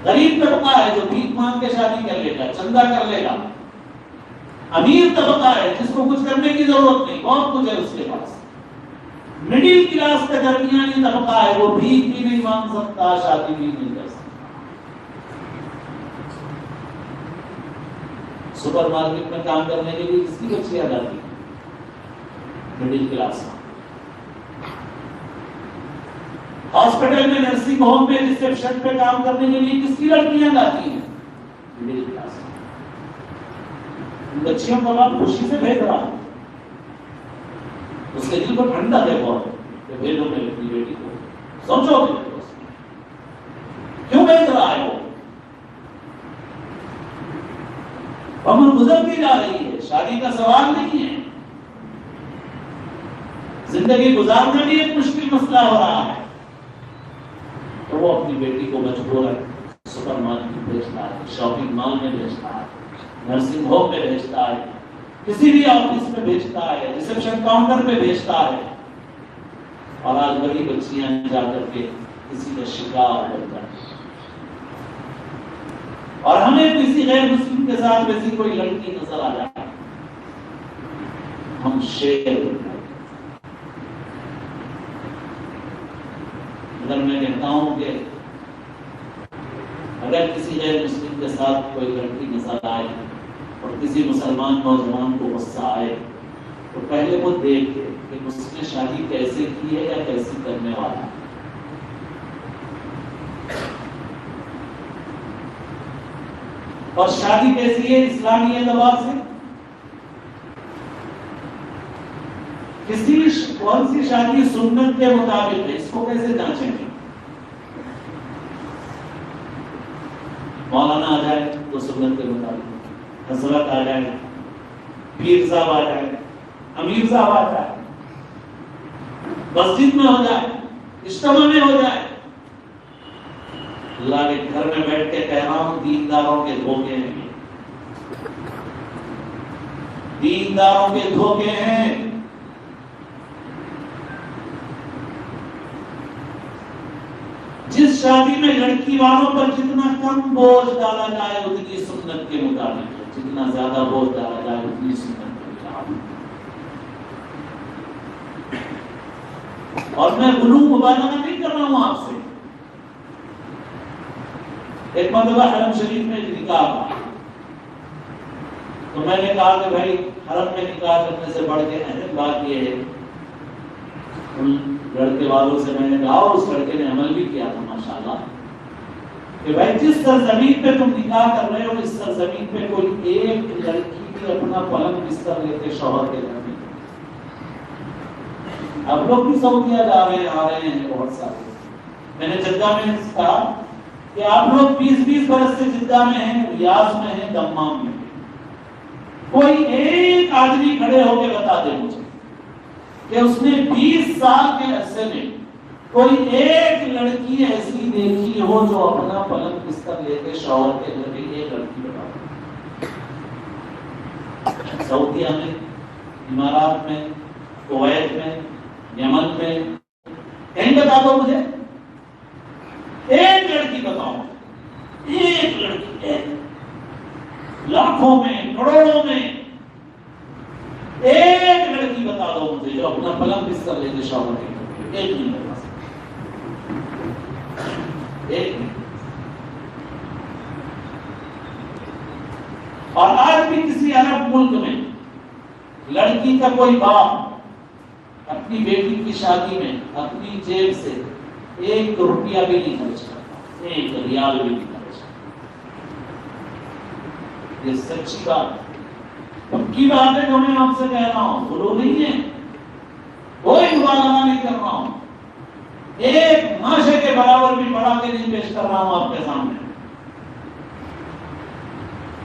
غریب طبقہ ہے جو بھیک مانگ کے شادی کر لے گا، چندہ کر لے گا۔ امیر طبقہ ہے جس کو کچھ کرنے کی ضرورت نہیں، بہت کچھ ہے اس کے پاس۔ مڈل کلاس کا درمیانی طبقہ ہے، وہ بھیک بھی نہیں مانگ سکتا، شادی بھی نہیں کر سکتا۔ سپر مارکیٹ میں کام کرنے کے لیے کس کی بچیاں جاتی ہیں؟ Middle class. ہاسپٹل میں نرسنگ ہوم میں ریسپشن پہ کام کرنے کے لیے کس کی لڑکیاں جاتی ہیں؟ Middle class. ان بچیوں کو آپ خوشی سے بھیج رہا ہوں، اس کے دل کو ٹھنڈا ہے بہت کہ بھیجو میری اپنی بیٹی کو۔ سوچو کیوں بھیج رہا ہے وہ؟ عمر گزرتی جا رہی ہے، شادی کا سوال نہیں ہے، زندگی گزارنا بھی ایک مشکل مسئلہ ہو رہا ہے، تو وہ اپنی بیٹی کو مجبور سپر مارکیٹ بھیجتا ہے، شاپنگ مال میں بھیجتا ہے، نرسنگ ہوم میں بھیجتا ہے، کسی بھی آفس میں بھیجتا ہے، ریسپشن کاؤنٹر پہ بھیجتا ہے، اور آج بڑی بچیاں جا کر کے کسی کا شکار بن جاتی ہیں۔ اور ہمیں کسی غیر مسلم کے ساتھ ویسی کوئی لڑکی نظر آ جائے، ہم شیر بن جائیں۔ اگر میں کہتا ہوں کہ اگر کسی غیر مسلم کے ساتھ کوئی لڑکی نظر آئے اور کسی مسلمان نوجوان کو غصہ آئے، تو پہلے وہ دیکھے کہ اس نے شادی کیسے کی ہے یا کیسی کرنے والا ہے۔ اور شادی کیسی ہے اسلامی اعتبار سے؟ کون سی شادی سنت کے مطابق ہے، اس کو کیسے جانچیں گے؟ مولانا آ جائے تو سنت کے مطابق، حضرت آ جائے، پیر صاحب آ جائے، امیر صاحب آ جائے، مسجد میں ہو جائے، اجتماع میں ہو جائے، اللہ کے گھر میں بیٹھ کے کہہ رہا ہوں دینداروں کے دھوکے ہیں، دینداروں کے دھوکے ہیں۔ جس شادی میں لڑکی والوں پر جتنا کم بوجھ ڈالا جائے اتنی سنت کے مطابق ہے، جتنا زیادہ بوجھ ڈالا جائے اتنی سنت کے مطابق۔ اور میں غلو مبالغہ نہیں کر رہا ہوں آپ سے. ایک مرتبہ حرم شریف میں ایک نکاح ہوا تو میں نے کہا کہ بھائی حرم میں نکاح کرنے سے بڑھ کے اہم بات یہ ہے. ان لڑکے والوں سے میں نے کہا اور اس لڑکے نے عمل بھی کیا تھا ماشاءاللہ کہ بھائی جس سرزمین پہ تم نکاح کر رہے ہو اس سرزمین پہ کوئی ایک لڑکی بھی اپنا پلنگ بستر لیتے شوہر کے گھر میں. اب لوگ بھی سعودیہ جا رہے ہیں آ رہے ہیں بہت سارے. میں نے جدہ میں کہا کہ آپ لوگ 20 برس سے جدہ میں ہیں, ریاض میں ہیں, دمام میں ہیں, کوئی ایک آدمی کھڑے ہو کے بتا دے مجھے کہ اس نے 20 سال کے عرصے میں کوئی ایک لڑکی ایسی دیکھی ہو جو اپنا پلنگ بستر لے کے شوہر کے گھر میں. ایک لڑکی بتا دو. سعودیہ میں, امارات میں, کویت میں, یمن میں, کہیں بتا دو مجھے ایک لڑکی بتاؤ. ایک لڑکی, ایک, لاکھوں میں, کروڑوں میں ایک لڑکی بتا دو مجھے جو اپنا پلنگ بستر لے کے شوہر کے گھر میں. ایک نہیں بتا سکتا. ایک نہیں. اور آج بھی کسی عرب ملک میں لڑکی کا کوئی باپ اپنی بیٹی کی شادی میں اپنی جیب سے 1 روپیہ بھی نہیں خرچ کرتا, 1 ریال بھی نہیں خرچ کرتا. یہ سچی بات, پکی بات ہے جو میں آپ سے کہہ رہا ہوں, غلو نہیں ہے, کوئی مبالغہ نہیں کر رہا ہوں. ایک ماشے کے برابر بھی بڑھا کے نہیں پیش کر رہا ہوں آپ کے سامنے.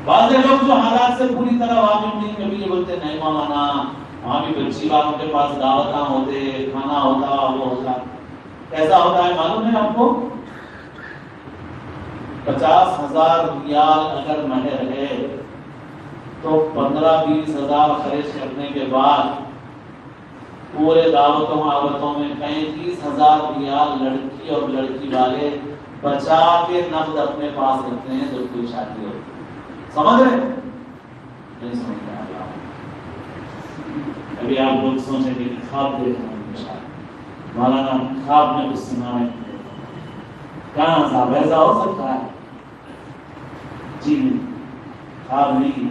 بعض لوگ جو حالات سے پوری طرح واقف نہیں, کبھی یہ بولتے نہیں مولانا وہاں بھی بچی والوں کے پاس دعوتاں ہوتے, کھانا ہوتا, وہ ہوتا. کیسا ہوتا ہے معلوم ہے آپ کو؟ 50,000 ریال اگر مہر ہے تو 15-20 ہزار خرچ کرنے کے بعد پورے دعوتوں آوتوں میں 35,000 ریال لڑکی اور لڑکی والے بچا کے نقد اپنے پاس رکھتے ہیں جب کوئی شادی ہوتی ہے. سمجھ رہے نہیں؟ سمجھ رہے. ابھی آپ لوگ سوچیں کہ خواب دیکھ رہے ہیں شاید مولانا خواب میں کچھ سنا ہے, کہاں صاحب ایسا ہو سکتا ہے؟ جی نہیں, خواب نہیں,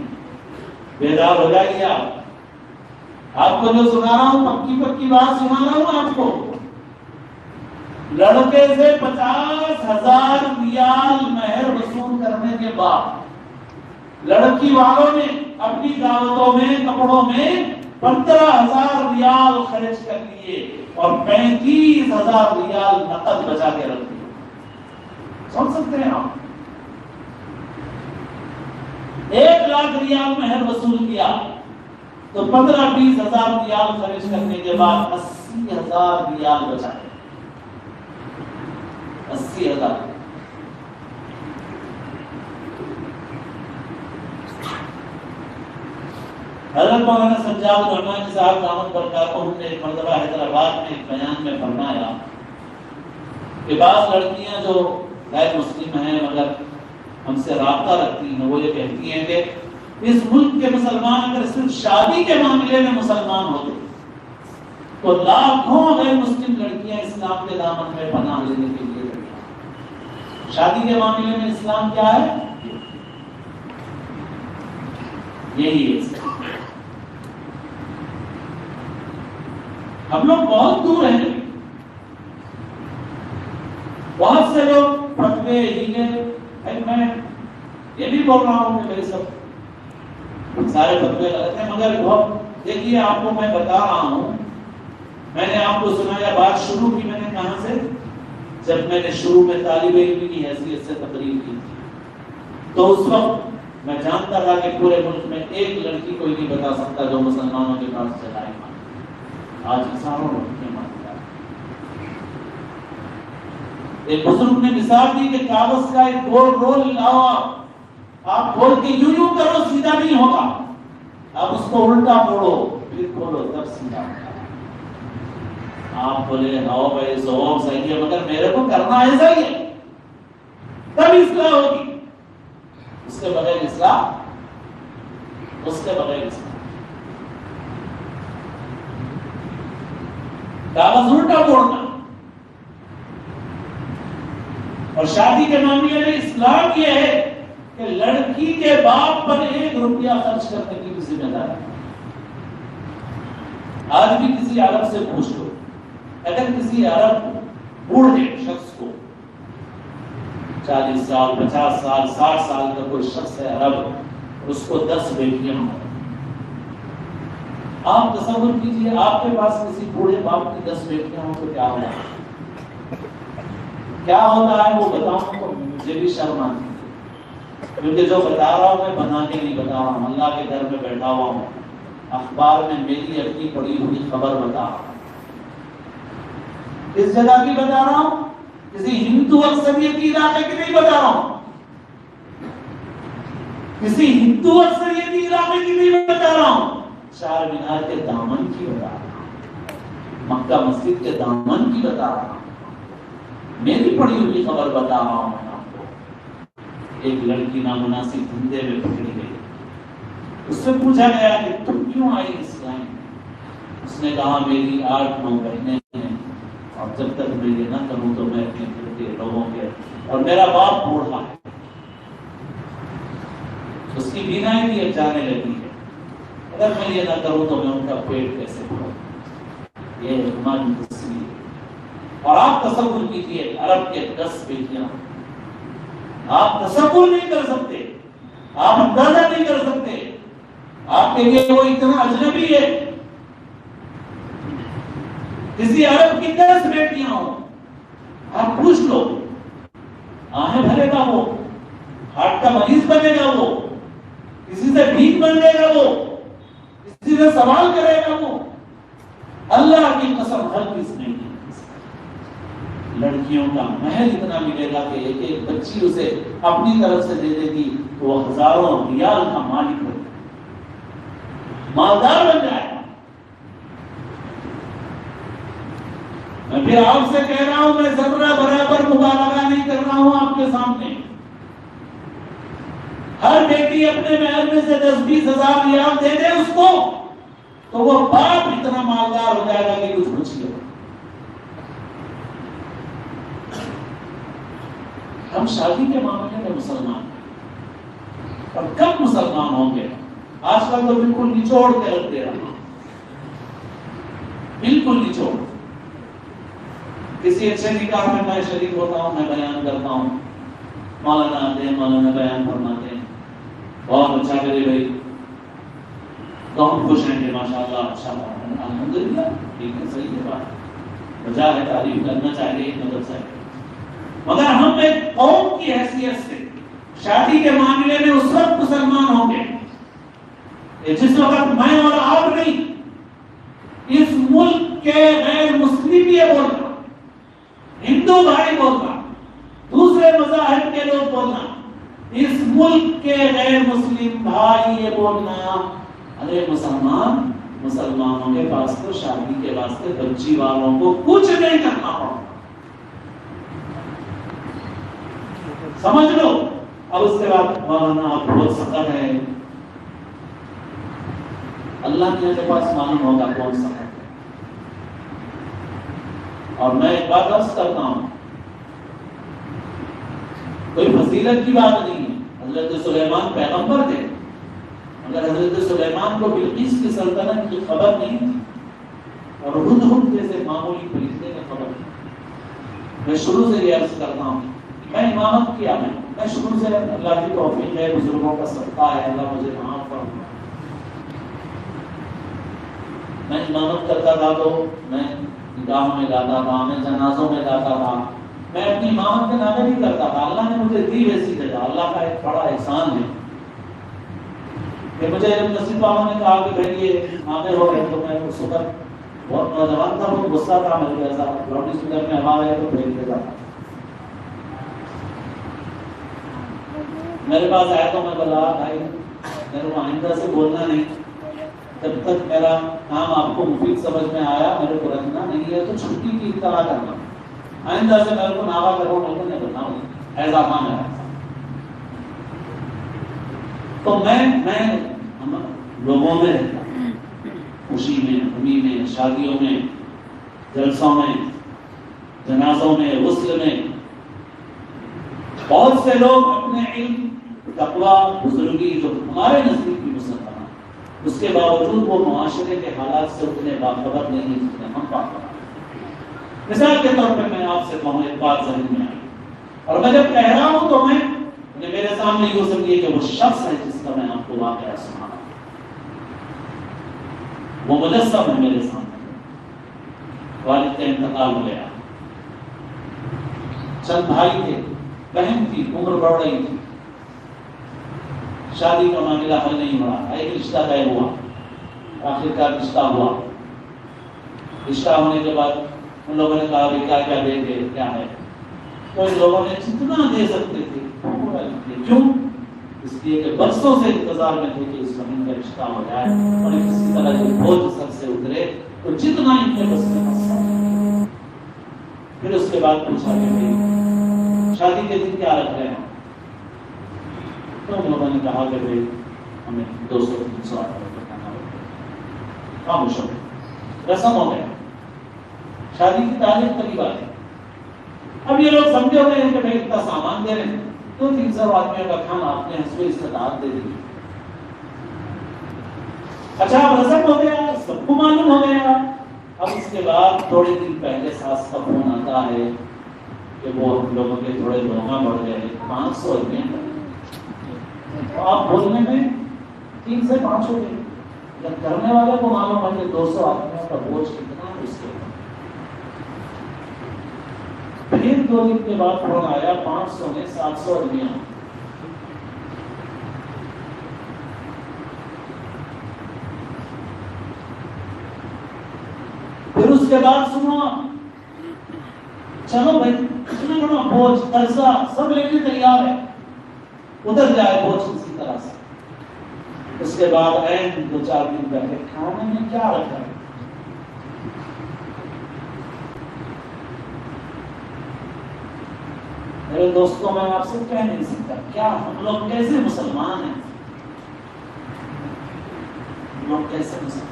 بیدار ہو جائیے آپ. آپ کو جو سنا رہا ہوں پکی بات سنا رہا ہوں آپ کو. لڑکے سے 50,000 ریال مہر وصول کرنے کے بعد لڑکی والوں نے اپنی دعوتوں میں, کپڑوں میں 15,000 ریال خرچ کر لیے اور 35,000 ریال نقد بچا کے رکھ دیے. سمجھ سکتے ہیں آپ؟ 1 لاکھ ریال مہر وصول کیا تو 15-20 ہزار ریال خرچ کرنے کے بعد 80,000 ریال بچائے. 80,000. حضرت مولانا سجاد الرحمانی صاحب دامت برکاتہ نے ایک مرتبہ حیدرآباد میں ایک بیان میں فرمایا کہ بعض لڑکیاں جو غیر مسلم ہیں مگر ہم سے رابطہ رکھتی ہیں, وہ یہ کہتی ہیں کہ اس ملک کے مسلمان اگر صرف شادی کے معاملے میں مسلمان ہوتے تو لاکھوں غیر مسلم لڑکیاں اسلام کے دامن میں پناہ لینے کے لیے لڑکیاں. شادی کے معاملے میں اسلام کیا ہے؟ یہی ہے. ہم لوگ بہت دور ہیں. بہت سے لوگ فتوے ہیلے, میں یہ بھی بول رہا ہوں کہ میرے سب سارے فتوے غلط ہیں, مگر بہت دیکھیے آپ کو میں بتا رہا ہوں. میں نے آپ کو سنایا بات شروع کی میں نے کہاں سے, جب میں نے شروع میں طالب علم کی حیثیت سے تقریر کی تو اس وقت میں جانتا تھا کہ پورے ملک میں ایک لڑکی کوئی نہیں بتا سکتا جو مسلمانوں کے پاس چلائے. آج ہزاروں لڑکیاں مانتا ہے. ایک بزرگ نے مثال دی کہ کاغذ کا ایک گول رول لاؤ, آپ کھول کے یوں کرو سیدھا نہیں ہوگا, آپ اس کو الٹا موڑو پھر کھولو تب سیدھا ہوگا. آپ بولے ہاؤ بھائی ضواب صحیح ہے مگر میرے کو کرنا ایسا ہی ہے تب اصلاح ہوگی, اس کے بغیر اصلاح, اس کے بغیر اصلاح. کاغذ الٹا موڑنا. اور شادی کے معاملے میں اسلام یہ ہے کہ لڑکی کے باپ پر 1 روپیہ خرچ کرنے کی بھی ذمہ داری. آج بھی کسی عرب سے پوچھ لو, اگر کسی عرب بوڑھے شخص کو 40 سال 50 سال 60 سال کا کوئی شخص ہے عرب, اس کو 10 بیٹیاں ہوں, آپ تصور کیجئے آپ کے پاس کسی بوڑھے باپ کی 10 بیٹیاں ہوں تو کیا ہوگا, کیا ہوتا ہے وہ بتاؤں تو مجھے بھی شرم آتی ہے, کیونکہ جو بتا رہا ہوں میں بنا کے نہیں بتا رہا ہوں, اللہ کے گھر میں بیٹھا ہوا ہوں, اخبار میں میری اپنی پڑھی ہوئی خبر بتا رہا ہوں. کس جگہ کی بتا رہا ہوں, کسی ہندو اکثریتی علاقے کی نہیں بتا رہا ہوں, کسی ہندو اکثریتی علاقے کی نہیں بتا رہا ہوں, چار مینار کے دامن کی بتا رہا ہوں, مکہ مسجد کے دامن کی بتا رہا ہوں, میری پڑھی ہوئی خبر بتا رہا ہوں میں آپ کو. ایک لڑکی نامناسب دھندے میں پکڑی گئی, اس سے پوچھا گیا کہ تم کیوں آئی اسلام, اس نے کہا میری 8-9 بہنیں ہیں اور جب تک میں یہ نہ کروں تو میں اپنے گھر کے لوگوں کے, اور میرا باپ بوڑھا ہے, اس کی بینائی بھی اب جانے لگی ہے, اگر میں یہ نہ کروں تو میں ان کا پیٹ کیسے بھروں. یہ ہماری تصویر ہے. اور آپ تصور کیجیے عرب کے 10 بیٹیاں, آپ تصور نہیں کر سکتے, آپ اندازہ نہیں کر سکتے, آپ کے لیے وہ اتنا اجنبی ہے. کسی عرب کی 10 بیٹیاں ہوں, آپ پوچھ لو آہیں بھرے گا وہ, ہارٹ کا مریض بنے گا وہ, کسی سے بھیک مانگے گا وہ, کسی سے سوال کرے گا وہ. اللہ کی قسم ہر کس نہیں ہے. لڑکیوں کا محل اتنا ملے گا کہ ایک ایک بچی اسے اپنی طرف سے دے دے گی تو وہ ہزاروں ریال کا مالک بن جائے, مالدار بن جائے گا. میں پھر آپ سے کہہ رہا ہوں, میں ذرہ برابر مبالغہ نہیں کر رہا ہوں آپ کے سامنے. ہر بیٹی اپنے محل میں سے 10-20 ہزار ریال دے دے اس کو تو وہ باپ اتنا مالدار ہو جائے گا کہ کچھ پوچھیے. ہم شادی کے معاملے میں مسلمان ہیں, اور کب مسلمان ہوں گے. آج کل تو بالکل نچوڑ کے رکھ دے رہا, بالکل نچوڑ. کسی اچھے نکاح میں میں شریک ہوتا ہوں, میں بیان کرتا ہوں, مولانا آتے ہیں, مولانا بیان فرماتے ہیں, بہت اچھا کرے بھائی, تو ہم خوش ہیں کہ ماشاءاللہ اچھا ہے, الحمدللہ ٹھیک ہے, صحیح ہے بات, وجہ ہے, تعریف کرنا چاہیے ایک مدرسہ ہے. مگر ہم ایک قوم کی حیثیت سے شادی کے معاملے میں اس وقت مسلمان ہوں گے جس وقت میں اور آپ نہیں, اس ملک کے غیر مسلم یہ بولنا, ہندو بھائی بولنا, دوسرے مذاہب کے لوگ بولنا, اس ملک کے غیر مسلم بھائی یہ بولنا, ارے مسلمانوں کے پاس تو شادی کے واسطے بچی والوں کو کچھ نہیں کرنا پڑتا, سمجھ لو. اب اس کے بعد مولانا آپ بہت سخت ہے, اللہ کے پاس معلوم ہوگا کون سخت ہے. اور میں ایک بات عرض کرتا ہوں, کوئی فضیلت کی بات نہیں ہے. حضرت سلیمان پیغمبر تھے, مگر حضرت سلیمان کو بلقیس کی سلطنت کی خبر نہیں تھی, اور ہدہد جیسے معمولی فرشتے کی خبر نہیں. میں شروع سے یہ عرض کرتا ہوں, میں امامت کیا, میں شروع سے اللہ کی توفیق ہے, بزرگوں کا صدقہ ہے, اللہ مجھے معاف فرمائے. میں امامت کرتا تھا تو میں نکاحوں میں جاتا تھا, میں جنازوں میں جاتا تھا, میں اپنی امامت کے نامے نہیں کرتا تھا. اللہ نے مجھے دی ویسی جگہ, اللہ کا ایک بڑا احسان ہے کہ مجھے نصیب والوں نے کہا کہ بھائی یہ نامے ہو گئے, تو میں اس وقت بہت نوجوان تھا, بہت غصہ تھا, میں ایسا لاؤڈ اسپیکر میں آواز آئے تو بھیج دیتا تھا. میرے پاس آیا تو میں بولا بھائی میرے کو آئندہ سے بولنا نہیں, جب تک میرا کام آپ کو مفید سمجھ میں آیا میرے کو رکھنا نہیں ہے, تو چھٹی کی اطلاع کرنا, آئندہ سے میرے کو ناوا کرو میرے کو نہیں بولنا, ایسا کام ہے. تو میں لوگوں میں رہتا, خوشی میں, غمی میں, شادیوں میں, جلسوں میں، جنازوں میں، غسل میں بہت سے لوگ اپنے علم، تقویٰ، بزرگی جو ہمارے نزدیک بھی مسلمان، اس کے باوجود وہ معاشرے کے حالات سے اتنے باخبر نہیں جتنے ہم باخبر۔ مثال کے طور پہ میں آپ سے کہوں، ایک بات ذہن میں آئی، اور میں جب کہہ رہا ہوں تو میرے سامنے یوں سمجھیے کہ وہ شخص ہے جس کا میں آپ کو واقعہ سنا رہا ہوں، وہ مجسم ہے میرے سامنے۔ والد کا انتقال ہو گیا، چند بھائی تھے، بہن تھی، عمر بڑھ رہی تھی، شادی کا معاملہ حل نہیں ہو رہا، ایک رشتہ طے ہوا، آخر کار رشتہ ہوا۔ رشتہ ہونے کے بعد ان لوگوں نے کہا کہ کیا کیا دیں گے، کیا ہے، تو ان لوگوں نے جتنا دے سکتے تھے کیوں؟ اس لیے کہ برسوں سے انتظار میں تھے کہ اس زمین کا رشتہ ہو جائے اور کسی طرح کے بوجھ سر سے اترے، تو جتنا ان کے بس میں تھا۔ پھر اس کے بعد پوچھا کہ شادی کے دن کیا رکھ رہے ہیں؟ تو ان لوگوں نے کہا کہ بھائی ہمیں 200-300 آدمی کھانا ہوگا، خاموش ہو گئے، رسم ہو گیا، شادی کی تاریخ قریب آ گئی۔ اب یہ لوگ سمجھے ہوئے ہیں کہ بھائی اتنا سامان دے رہے ہیں، 200-300 آدمیوں کا کھانا اپنے حسب استطاعت دے دیجیے۔ اچھا اب رسم ہو گیا، سب کو معلوم ہو گیا۔ اب اس کے بعد تھوڑے دن پہلے ساس کا فون آتا ہے کہ وہ ہم لوگوں کے تھوڑے لوگاں بڑھ گئے، 500 آدمی، تو آپ بولنے میں 3 سے 5 ہو گئے۔ جب کرنے والے کو معلوم ہے کہ 200 آدمیوں کا بوجھ کتنا ہے اس کے اوپر، پھر 2 دن کے بعد فون آیا 500 میں 700 آدمیاں۔ پھر اس کے بعد سنو، چلو بھائی اتنا بڑا بوجھ، قرضہ سب لینے تیار ہے، اتر جائے بوجھ کسی طرح سے۔ اس کے بعد این 2-4 دن پہلے کھانے میں کیا رکھا ہے؟ میرے دوستوں میں آپ سے کہہ نہیں سکتا کیا ہم لوگ کیسے مسلمان ہیں، ہم لوگ کیسے مسلمان،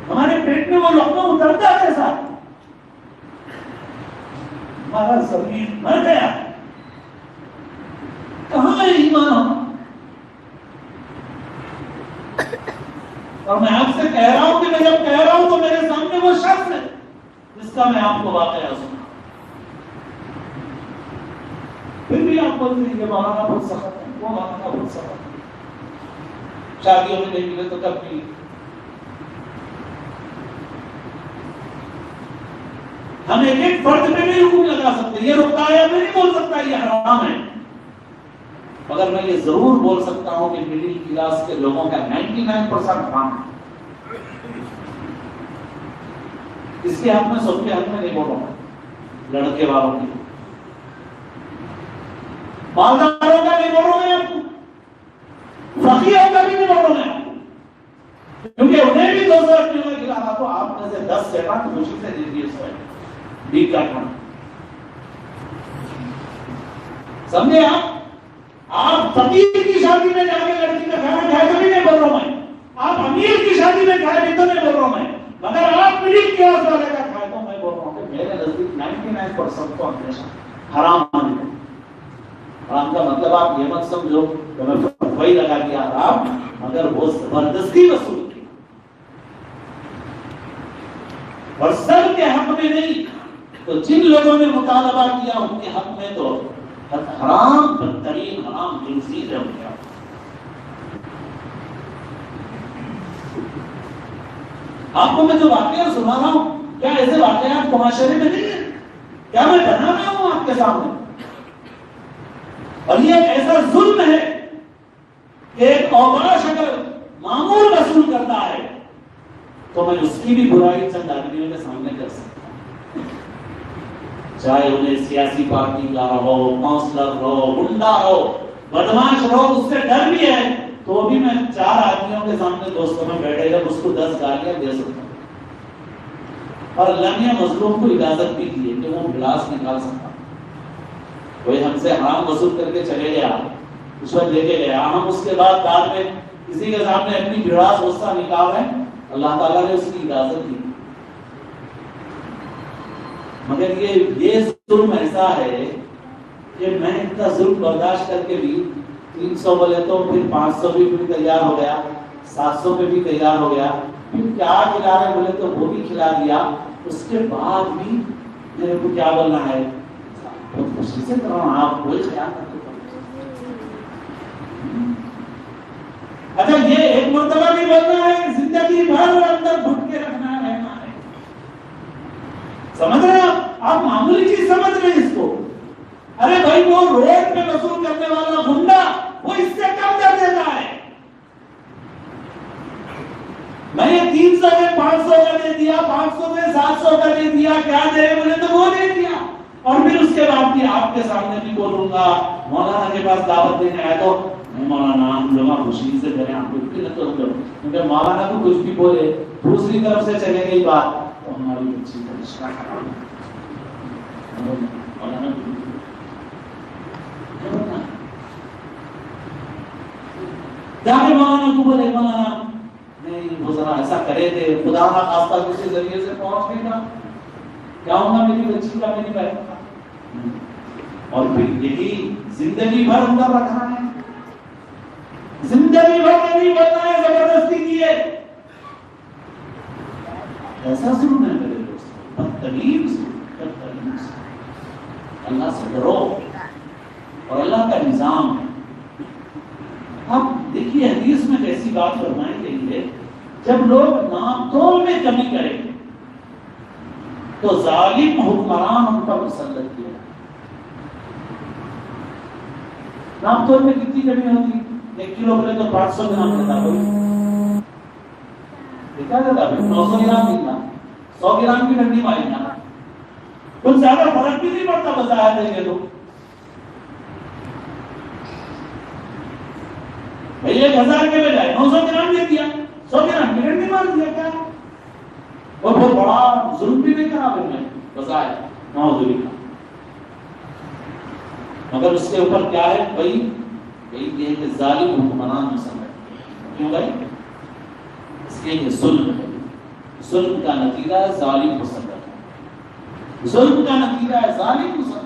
ہمارے پیٹ میں وہ لقمہ اترتا کیسا؟ ہمارا زمین مر گیا، کہاں ہے ایمان ہم؟ اور میں آپ سے کہہ رہا ہوں کہ میں جب کہہ رہا ہوں تو میرے سامنے وہ شخص ہے جس کا میں آپ کو واقعہ سنا، پھر بھی آپ بولتے ہیں کہ مولانا بہت سخت ہے، وہ مولانا بہت سخت ہے، شادیوں میں نہیں ملے تو کب بھی۔ ہم ایک ایک فرد پہ نہیں حکم لگا سکتے، یہ رکتا ہے میں نہیں بول سکتا یہ حرام ہے، مگر میں یہ ضرور بول سکتا ہوں کہ مڈل کلاس کے لوگوں کا 99% حرام ہے۔ اس کے حق میں سب کے حق میں نہیں بول رہا ہوں، لڑکے والوں کی، مالداروں کا نہیں بول رہا ہوں، فقیروں کا بھی نہیں بول رہا ہوں، کیونکہ انہیں بھی 200 روپے کا کھلانا، تو آپ میں سے 10 سے 5 خوشی سے دے دیے سوئے بیک کا کھانا، سمجھے آپ فقیر کی شادی میں جا کے لڑکی کا کھانا کھائے تو بھی نہیں بول رہا ہوں میں، آپ امیر کی شادی میں کھائے بھی تو نہیں بول رہا ہوں میں، مگر آپ مڈل کلاس والے کا کھائے تو میں بول رہا ہوں کہ میرے نزدیک 99% تو ہمیشہ حرام مانے گا۔ حرام کا مطلب آپ یہ مت سمجھو کہ میں وہی لگا دیا حرام، مگر وہ زبردستی وصول کی، اور سب کے حق میں نہیں، تو جن لوگوں نے مطالبہ کیا ان کے حق میں تو حرام، بدترین حرام جنسیت ہے ان کے حق۔ آپ کو میں جو واقعہ سنا رہا ہوں، کیا ایسے واقعات معاشرے میں نہیں ہیں؟ کیا میں بنا رہا ہوں آپ کے سامنے؟ اور یہ ایک ایسا ظلم ہے کہ ایک اوباش اگر معمول وصول کرتا ہے تو میں اس کی بھی برائی چند آدمیوں کے سامنے کر سکتا ہوں، چاہے انہیں سیاسی پارٹی کا ہو، کونسلر ہو، گنڈا ہو، بدماش ہو، اس سے ڈر بھی ہے تو بھی میں 4 آدمیوں کے سامنے دوستوں میں بیٹھے گا اس کو 10 گالیاں دے سکتا ہوں، اور اللہ نے مظلوم کو اجازت بھی دی ہے کہ وہ گلاس نکال سکتا، کوئی ہم سے حرام وصول کر کے چلے گیا، اس وقت لے کے گیا، ہم اس کے بعد میں کسی کے سامنے اپنی گلاس غصہ نکال رہے ہیں اللہ تعالیٰ نے اس کی اجازت دی، مگر یہ ظلم ایسا ہے کہ میں اتنا ظلم برداشت کر کے بھی 300 بولے تو پھر 500 بھی تیار ہو گیا، 700 پہ بھی تیار ہو گیا، پھر کیا کھلا رہے بولے تو وہ بھی کھلا دیا، اس کے بعد بھی میرے کو کیا بولنا ہے، بہت خوشی سے کر رہا ہوں، آپ کوئی خیال کرتے۔ اچھا یہ ایک مرتبہ نہیں بولنا ہے، زندگی بھر اندر گھٹ کے رکھنا ہے، رہنا ہے، سمجھ رہے ہیں آپ معمولی چیز سمجھ رہے ہیں اس کو؟ ارے بھائی وہ روڈ پہ وصول کرنے والا گنڈا وہ اس سے کم کر دیتا ہے، میں یہ 300 میں 500 کا دے دیا، 500 میں 700 کا دے دیا، کیا دے بولے تو وہ دے دیا، اور پھر اس کے بعد بھی آپ کے سامنے بھی بولوں گا مولانا کے پاس دعوت دینے آیا تو نہیں مولانا ہم لوگ خوشی سے کریں، آپ کو کیونکہ مولانا کو کچھ بھی بولے دوسری طرف سے چلے گئی بات تو ہماری بچی کا رشتہ خراب مولانا جانے مولانا کو بولے مولانا نہیں وہ ذرا ایسا کرے تھے، خدا نہ خاصہ کسی ذریعے سے پہنچ نہیں تھا، کیا ہوگا میری بچی کا، میری بہن کا، اور پھر یہی زندگی بھر اندر رکھنا ہے، زندگی بھر نہیں بننا ہے زبردستی کیے، ایسا ظلم ہے میرے دوست، بدترین ظلم، اللہ سے ڈرو اور اللہ کا نظام ہے۔ اب دیکھیے حدیث میں کیسی بات فرمائی گئی ہے، جب لوگ نام تول میں کمی کریں گے تو ظالم حکمران ان پر مسلط کیا۔ نام تول میں کتنی کمی ہوتی؟ 1 کلو بولے تو 500 گرام لیتا، کوئی دیکھا جاتا ہے 900 گرام لیتا، 100 گرام کی ڈنڈی ماری نا، کچھ زیادہ فرق بھی نہیں پڑتا بظاہر دیں گے تو بھئی 1000 کے بجائے 900 گرام دے دیا، 100 گرام کی ڈنڈی مار دیا، کیا اور بہت بڑا ظلم بھی نہیں کرا پھر میں بظاہر نعوذ باللہ، مگر اس کے اوپر کیا ہے بھائی یہ کہ ظالم حکمران مسلط، کیوں بھائی؟ اس لیے کہ ظلم ہے، ظلم کا نتیجہ ہے ظالم مسلط، ظلم کا نتیجہ ہے ظالم مسلط۔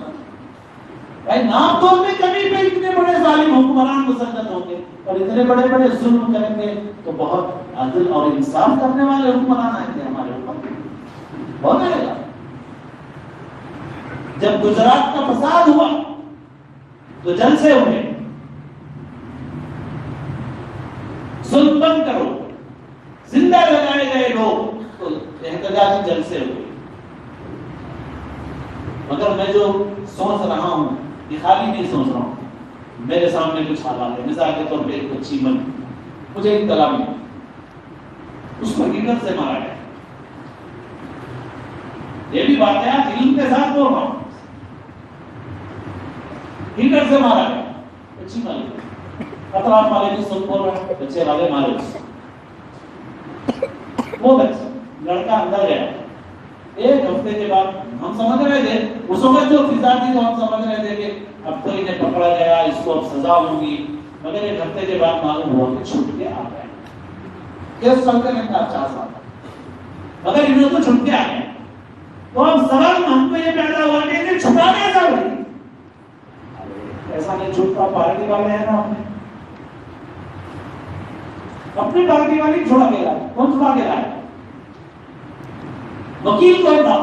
بھائی نام تول میں کمی پہ اتنے بڑے ظالم حکمران مسلط ہوں گے اور اتنے بڑے بڑے ظلم کریں گے تو بہت عدل اور انصاف کرنے والے حکمران آئیں گے ہمارے اوپر، ہو جائے گا۔ جب گجرات کا فساد ہوا تو جلسے ہوئے، ظلم بند کرو، زندہ لگائے گئے لوگ تو احتجاجی جلسے ہوئے، مگر میں جو سوچ رہا ہوں یہ خالی نہیں سوچ رہا ہوں، میرے سامنے کچھ حالات ہے، مثال کے طور پہ ایک بچی مجھے اطلاع ملی، اس کو ہیٹر سے مارا گیا، یہ بھی واقعات علم کے ساتھ بول رہا ہوں، ہیٹر سے مارا گیا، بچی ماری، اطراف والے بھی سن بول رہے ہیں، بچے والے مارے، وہ بچہ لڑکا اندر گیا، 1 ہفتے کے بعد ہم سمجھ رہے تھے اس وقت جو فضا تھی تو ہم سمجھ رہے تھے کہ اب تو انہیں پکڑا گیا، اس کو اب سزا ہوگی، مگر 1 ہفتے کے بعد معلوم ہوا کہ چھوٹ کے آ گیا، کیس چلتے رہتا 4 سال، مگر انہوں تو چھوٹ کے آ گیا، تو اب سوال ہم کو یہ پیدا ہوا کہ انہیں چھٹا کیسا ہوئی؟ ایسا نہیں چھوٹتا، پارٹی والے ہیں نا، اپنی پارٹی والی چھوڑا گیا، کون چھوڑا گیا ہے؟ وکیل کون تھا؟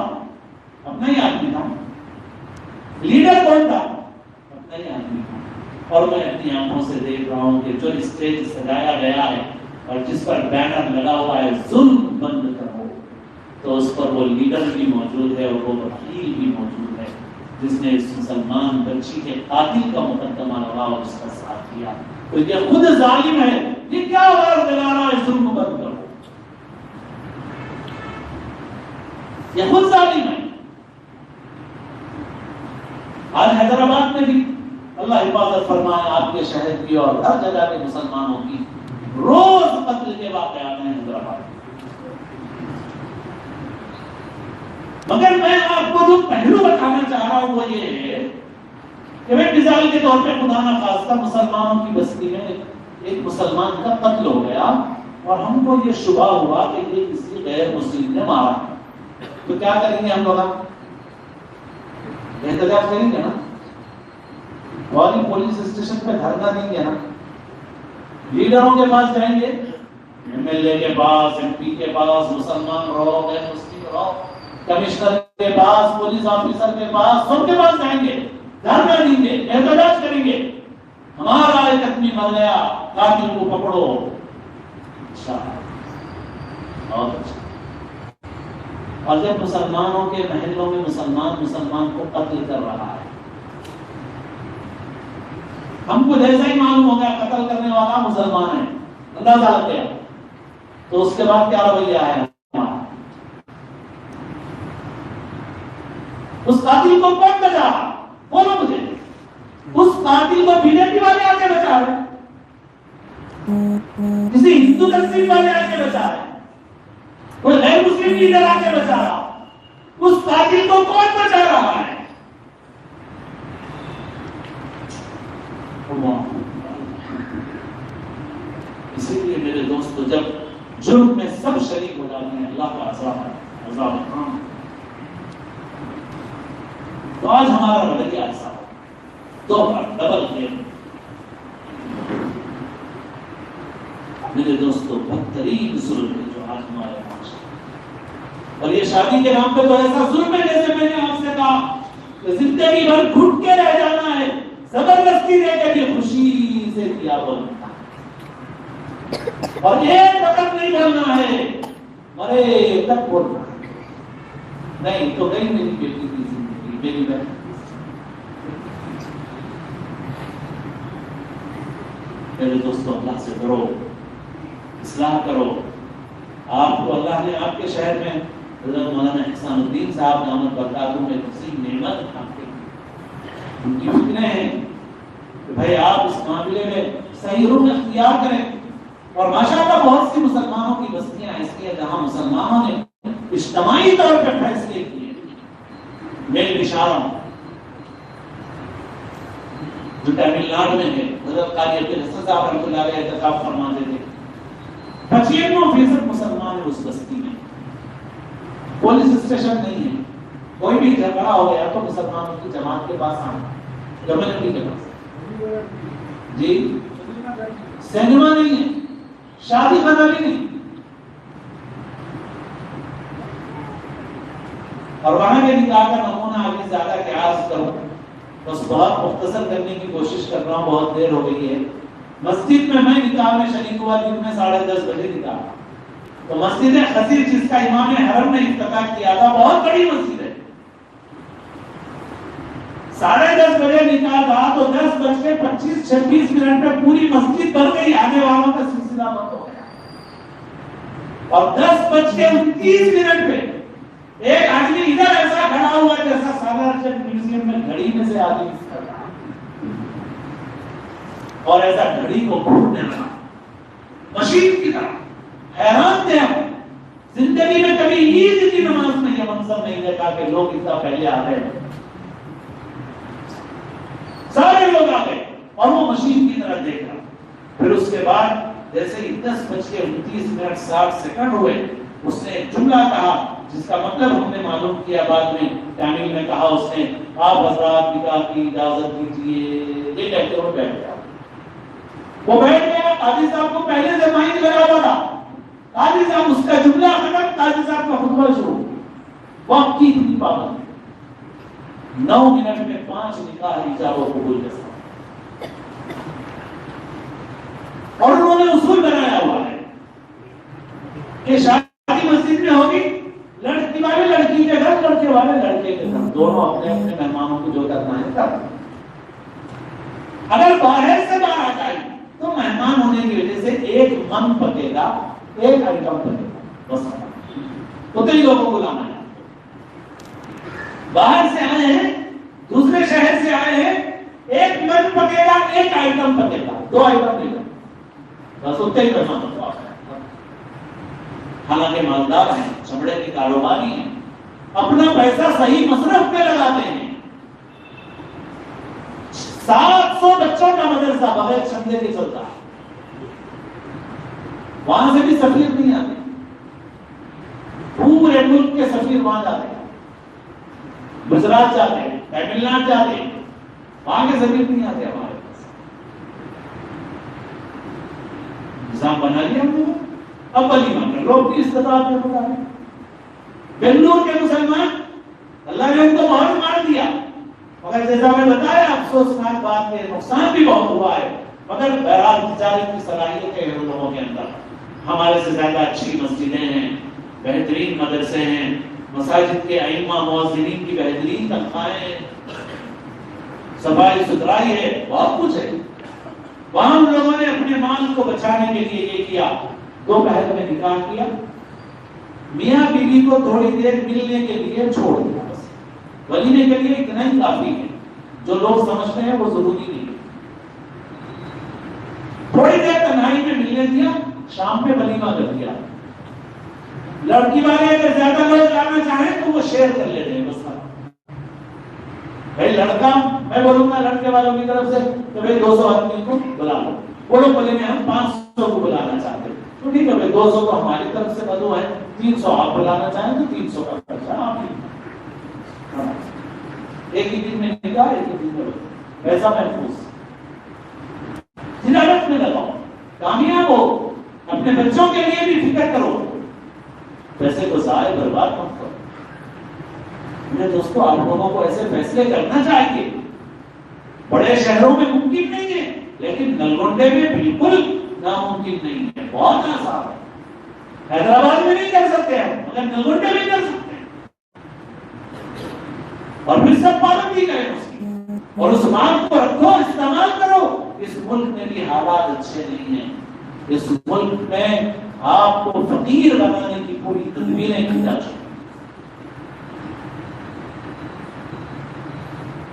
اپنا ہی آدمی تھا، لیڈر کون تھا؟ اپنا ہی آدمی تھا، اور میں اپنی آنکھوں سے دیکھ رہا ہوں کہ جو اسٹیج سجایا گیا ہے اور جس پر بینر لگا ہوا ہے ظلم بند کرو، تو اس پر وہ لیڈر بھی موجود ہے اور وہ وکیل بھی موجود ہے جس نے اس مسلمان بچی کے قاتل کا مقدمہ لگا اور اس کا ساتھ دیا، تو یہ خود ظالم ہے، یہ کیا آواز دلا رہا ہے ظلم بند کرو، یہ خود ظالم ہے۔ آج حیدرآباد میں بھی اللہ حفاظت فرمائے آپ کے شہر کی اور ہر جگہ کے مسلمانوں کی روز قتل کے واقعات ہیں حیدرآباد، مگر میں آپ کو جو پہلو بتانا چاہ رہا ہوں وہ یہ ہے کہ مثال کے طور پہ خدا نہ خواستہ مسلمانوں کی بستی میں ایک مسلمان کا قتل ہو گیا اور ہم کو یہ شبہ ہوا کہ یہ کسی غیر مسلم نے مارا، تو کیا کریں گے ہم لوگ؟ احتجاج کریں گے نا، اور پولیس اسٹیشن پہ دھرنا دیں گے نا، لیڈروں کے پاس جائیں گے، ایم ایل اے کے پاس، ایم پی کے پاس، مسلمان رہو غیر مسلم رہو، کمشنر کے پاس، پولیس آفیسر کے پاس، سب کے پاس جائیں گے، دھرنا دیں گے، احتجاج کریں گے، ہمارا ایک آدمی مر گیا، قاتل کو پکڑو۔ اچھا، اور جب مسلمانوں کے محلوں میں مسلمان کو قتل کر رہا ہے، ہم کو جیسا ہی معلوم ہو گیا قتل کرنے والا مسلمان ہے، اندازہ لگ گیا، تو اس کے بعد کیا رویہ ہے؟ اس قاتل کو کون بچا رہا؟ بولو مجھے، اس قاتل کو بی جے پی والے آ کے بچا رہے، کسی ہندو تنظیم والے آ کے بچا رہے، کوئی غیر مسلم لیڈر آ کے بچا رہا، اس قاتل کو کون بچا رہا ہے؟ اسی لیے میرے دوستو، جب جرم میں سب شریک ہو جاتے ہیں، اللہ کا عذاب ہے۔ تو آج ہمارا رویہ ایسا ہو، دو بار ڈبل گیم۔ میرے دوستو، بدترین ظلم ہے جو آج ہمارے معاشرے، اور یہ شادی کے نام پہ تو ایسا ظلم ہے جیسے میں نے آپ سے کہا کہ زندگی بھر گھٹ کے رہ جانا ہے، زبردستی دے کے بھی خوشی سے کیا بولنا، اور ایک وقت نہیں کرنا ہے، مرے تک بولنا ہے۔ نہیں تو گئی میری بیٹی کی زندگی، میری بہن۔ میرے دوستوں، اللہ سے ڈرو، اصلاح کرو۔ آپ کو اللہ نے آپ کے شہر میں حضرت مولانا احسان الدین صاحب دامت برکاتہ میں دوسری نعمت آپ کے ان کی فکریں ہیں کہ بھائی آپ اس معاملے میں صحیح رخ اختیار کریں، اور ماشاءاللہ بہت سی مسلمانوں کی بستیاں ایسی ہیں جہاں مسلمانوں نے اجتماعی طور پر فیصلے کیے، میل اشارہ جو تمل ناڈو میں ہے، حضرت قاری عبدالحسن صاحب رحمۃ اللہ علیہ اعتکاف فرماتے تھے، 95% مسلمان ہیں اس بستی میں، پولیس اسٹیشن نہیں ہے، کوئی بھی جھگڑا ہو گیا تو مسلمانوں کی جماعت کے پاس آنا، کمیونٹی کے پاس، جی سینما نہیں ہے، شادی خانہ بھی نہیں، اور وہاں کے نکاح کا نمونہ آگے زیادہ کیا عرض کروں، بس بہت مختصر کرنے کی کوشش کر رہا ہوں، بہت دیر ہو گئی ہے۔ مسجد میں نکاح میں شریک ہوا دن میں 10:30 بجے نکاح، تو مسجد خصیر جس کا امام حرم نے افتتاح کیا تھا، بہت بڑی مسجد ہے، 10:30 بجے نکاح تھا تو 10:25-26 پہ پوری مسجد بن گئی، آنے والوں کا سلسلہ بند ہو گیا، اور 10:29 پہ ایک آدمی ادھر ایسا کھڑا ہوا جیسا سالارجنگ میوزیم میں گھڑی میں سے آدمی کر رہا، اور ایسا گھڑی کو گھومنے لگا مشین کی طرح، حیران تھے ہم، زندگی میں کبھی عید کی نماز میں یہ منظر نہیں دیکھا کہ لوگ اتنا پہلے آ گئے، سارے لوگ آ گئے اور وہ مشین کی طرح دیکھ رہا۔ پھر اس کے بعد جیسے ہی 10:29 ہوئے، اس نے ایک جملہ کہا جس کا مطلب ہم نے معلوم کیا بعد میں، تامل میں کہا اس نے، آپ حضرات نکاح کی اجازت دیجیے، یہ کہتے ہوئے بیٹھ گیا۔ وہ بیٹھ گیا، قاضی صاحب کو پہلے سے مائنڈ لگا ہوا تھا، قاضی صاحب اس کا جملہ ختم، قاضی صاحب کا خطبہ شروع، وقت کی اتنی پابندی، 9 منٹ میں 5 نکاح ایجاب و قبول کے ساتھ، اور انہوں نے اصول بنایا ہوا ہے کہ شادی مسجد میں ہوگی، لڑکی والے لڑکی کے گھر، لڑکے والے لڑکے کے گھر، دونوں اپنے اپنے مہمانوں کو جو کرنا ہے کر۔ اگر باہر سے بارات آئی تو مہمان ہونے کی وجہ سے ایک من پکے گا، ایک آئٹم پکے گا، بس اتنے لوگوں کو لانا ہے۔ باہر سے آئے ہیں، دوسرے شہر سے آئے ہیں، ایک من پکے گا، ایک آئٹم پکے گا، 2 آئٹم نہیں گا، بس اتنے ہی مہمان ہوگا۔ حالانکہ مالدار ہیں، چمڑے کے کاروباری ہیں، اپنا پیسہ صحیح مصرف پہ لگاتے ہیں۔ 700 بچوں کا مدرسہ بغیر چندے کے چلتا ہے، وہاں سے بھی سفیر نہیں آتے، پورے ملک کے سفیر وہاں جاتے ہیں، گجرات جاتے ہیں، تمل ناڈو جاتے ہیں، وہاں کے سفیر نہیں آتے ہمارے پاس. نظام بنا لیا ہم نے، اب ولیمہ کر لو اپنی استطاعت میں بتا رہے. بنگلور کے مسلمان اللہ نے ان کو بہت مار دیا، مگر جیسا میں بتایا افسوسناک بات ہے، نقصان بھی بہت ہوا ہے، مگر بہرحال تجارت کی صلاحیتیں ہیں ان لوگوں کے اندر. ہمارے سے زیادہ اچھی مسجدیں ہیں، بہترین مدرسے ہیں، مساجد کے ائمہ مؤذنین کی بہترین تنخواہیں ہیں، صفائی ستھرائی ہے، بہت کچھ ہے. وہاں ہم لوگوں نے اپنے مال کو بچانے کے لیے یہ کیا، دوپہر میں نکاح کیا، میاں بیوی کو تھوڑی دیر ملنے کے لیے چھوڑ دیا، بس ولیمے کے لیے اتنا ہی کافی ہے. جو لوگ سمجھتے ہیں وہ ضروری نہیں ہے. تھوڑی دیر تنہائی میں ملنے دیا، شام میں ولیمہ کر دیا. لڑکی والے اگر زیادہ لوگ جانا چاہیں تو وہ شیئر کر لیتے ہیں. بس بھائی لڑکا، میں بولوں گا لڑکے والوں کی طرف سے کہ بھائی 200 آدمی کو بلا لو، وہ لوگ بولیں گے ہم 500 کو بلانا چاہتے ہیں، تو ٹھیک ہے بھائی 200 کو ہماری طرف سے بدو ہے، 300 آپ بلانا چاہیں تو 300 کا خرچہ آپ ہی. ایک ہی دن میں نکاح، ایک ہی دن میں پیسہ محفوظ. تجارت میں لگاؤ، کامیاب ہو، اپنے بچوں کے لیے بھی فکر کرو، پیسے کو ضائع برباد مت کرو. میرے دوستو آپ لوگوں کو ایسے فیصلے کرنا چاہیے. بڑے شہروں میں ممکن نہیں ہے، لیکن نلگونڈے میں بالکل ناممکن نہیں ہے، بہت آسان ہے. حیدرآباد میں نہیں کر سکتے ہم، مگر نلگونڈے میں کر سکتے ہیں. اور پھر سب پابندی کریں اس کی، اور اس بات کو رکھو، استعمال کرو. اس ملک میں بھی حالات اچھے نہیں ہیں. اس ملک میں آپ کو فقیر بنانے کی پوری تدبیریں کی جا چکی.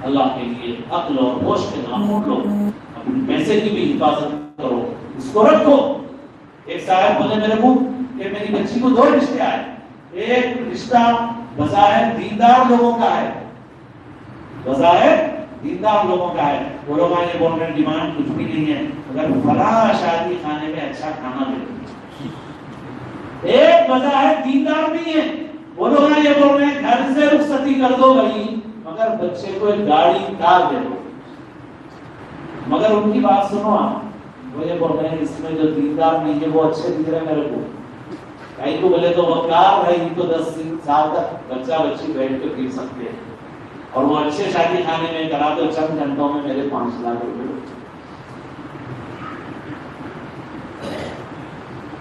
اللہ کے لیے عقل اور ہوش کے نام لو، اپنے پیسے کی بھی حفاظت کرو، اس کو رکھو. ایک صاحب بولے میرے کو کہ میری بچی کو 2 رشتے آئے. ایک رشتہ بظاہر دیندار لوگوں کا ہے، بظاہر دیندار لوگوں کا ہے، وہ لوگ آئے بول رہے ہیں ڈیمانڈ کچھ بھی نہیں ہے، اگر فلاں شادی خانے میں اچھا کھانا دے دو. ایک بظاہر دیندار نہیں ہے، وہ لوگ آئے بول رہے ہیں گھر سے رخصتی کر دو بھائی، مگر بچے کو ایک گاڑی کار دے دو. مگر ان کی بات سنو آپ، وہ یہ بول رہے ہیں اس میں جو دیندار نہیں ہے وہ اچھے دکھ رہے میرے کو. کہیں کو بولے تو وہ کار رہی تو 10 سال تک بچہ بچی بیٹھ کے پھر سکتے ہیں، اور وہ اچھے شادی خانے میں کرا دو، چند گھنٹوں میں میرے 5 لاکھ روپے.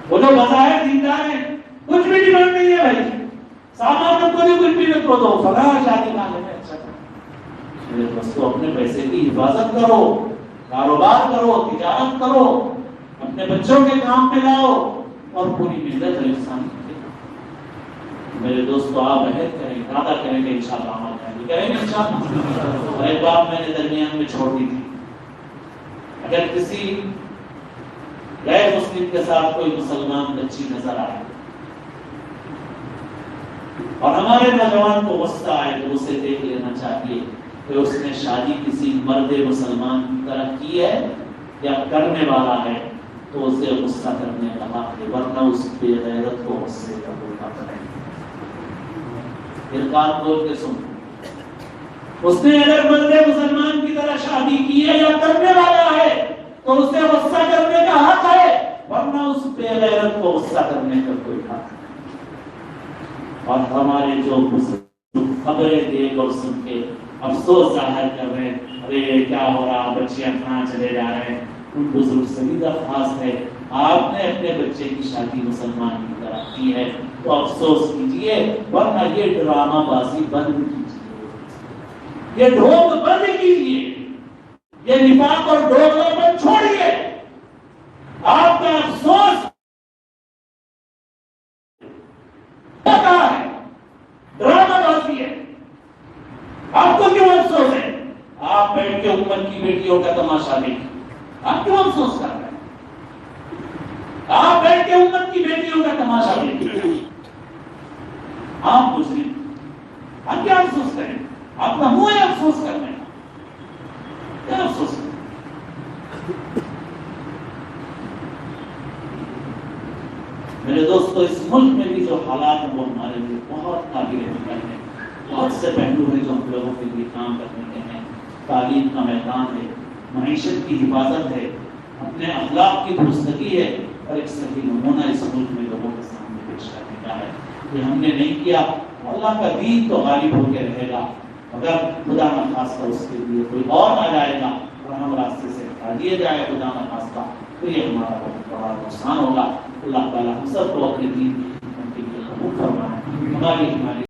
وہ جو بظاہر دیندار ہیں، کچھ بھی ڈیمانڈ نہیں ہے بھائی، سامان رکھو نہیں، کچھ بھی رکھو دو، فلاں شادی خانے میں اچھا کرو. میرے دوستو اپنے پیسے کی حفاظت کرو، کاروبار کرو، تجارت کرو، اپنے بچوں کے کام پہ لاؤ، اور پوری ملت انسان. میرے دوستو آپ عہد کریں، ارادہ کریں کہ انشاءاللہ عمل کریں گے انشاءاللہ. ایک بات میں نے درمیان میں چھوڑ دی تھی، اگر کسی غیر مسلم کے ساتھ کوئی مسلمان بچی نظر آئے اور ہمارے نوجوان کو غصہ آئے تو اسے دیکھ لینا چاہیے کہ اس نے شادی کسی مرد مسلمان کی طرح کی ہے یا کرنے والا ہے، تو اسے غصہ کرنے کا حق ہے، ورنہ اس بے غیرت کو غصے کا بولنا پڑے. ارکان بول کے سن، اس نے اگر مرد مسلمان کی طرح شادی کی ہے یا کرنے والا ہے تو اسے غصہ کرنے کا حق ہے، ورنہ اس بے غیرت کو غصہ کرنے کا کوئی حق نہیں. اور ہمارے جو خبریں دیکھ اور سن کے افسوس ظاہر کر رہے ہیں، ارے کیا ہو رہا، بچیاں کہاں چلے جا رہے ہیں، ان بزرگ سے بھی درخواست ہے آپ نے اپنے بچے کی شادی مسلمان کی طرح کی ہے تو افسوس کیجئے، ورنہ یہ ڈرامہ بازی بند کیجئے، یہ ڈھونگ بند کیجئے، یہ نفاق اور ڈھونگا بند چھوڑیے. آپ کا افسوس ہے، ڈرامہ بازی ہے. آپ کو کیوں افسوس ہے؟ آپ بیٹھ کے امت کی بیٹیوں کا تماشا دیکھیں، آپ کیوں افسوس کر رہے ہیں؟ آپ بیٹھ کے امت کی بیٹیوں کا تماشا دیکھیں. آپ مسلم، آپ کیا افسوس کریں؟ آپ کا منہ ہے افسوس کرنے کا، کیا افسوس کریں؟ کام کرنے کے ہیں، تعلیم کا میدان ہے، معیشت کی حفاظت ہے، اپنے اخلاق کی درستگی ہے، اور ایک صحیح نمونہ اس ملک میں لوگوں کے سامنے پیش کرنے کا ہے۔ یہ ہم نے نہیں کیا، اللہ کا دین تو غالب ہو کے رہے گا، اگر خدا نخواستہ اس کے لیے کوئی اور آ جائے گا اور ہم راستے سے ہٹا دیے جائے خدا نخواستہ، تو یہ ہمارا بہت بڑا نقصان ہوگا۔ اللہ تعالیٰ ہم سب کو اپنے دین کے لیے قبول فرمائے، ہماری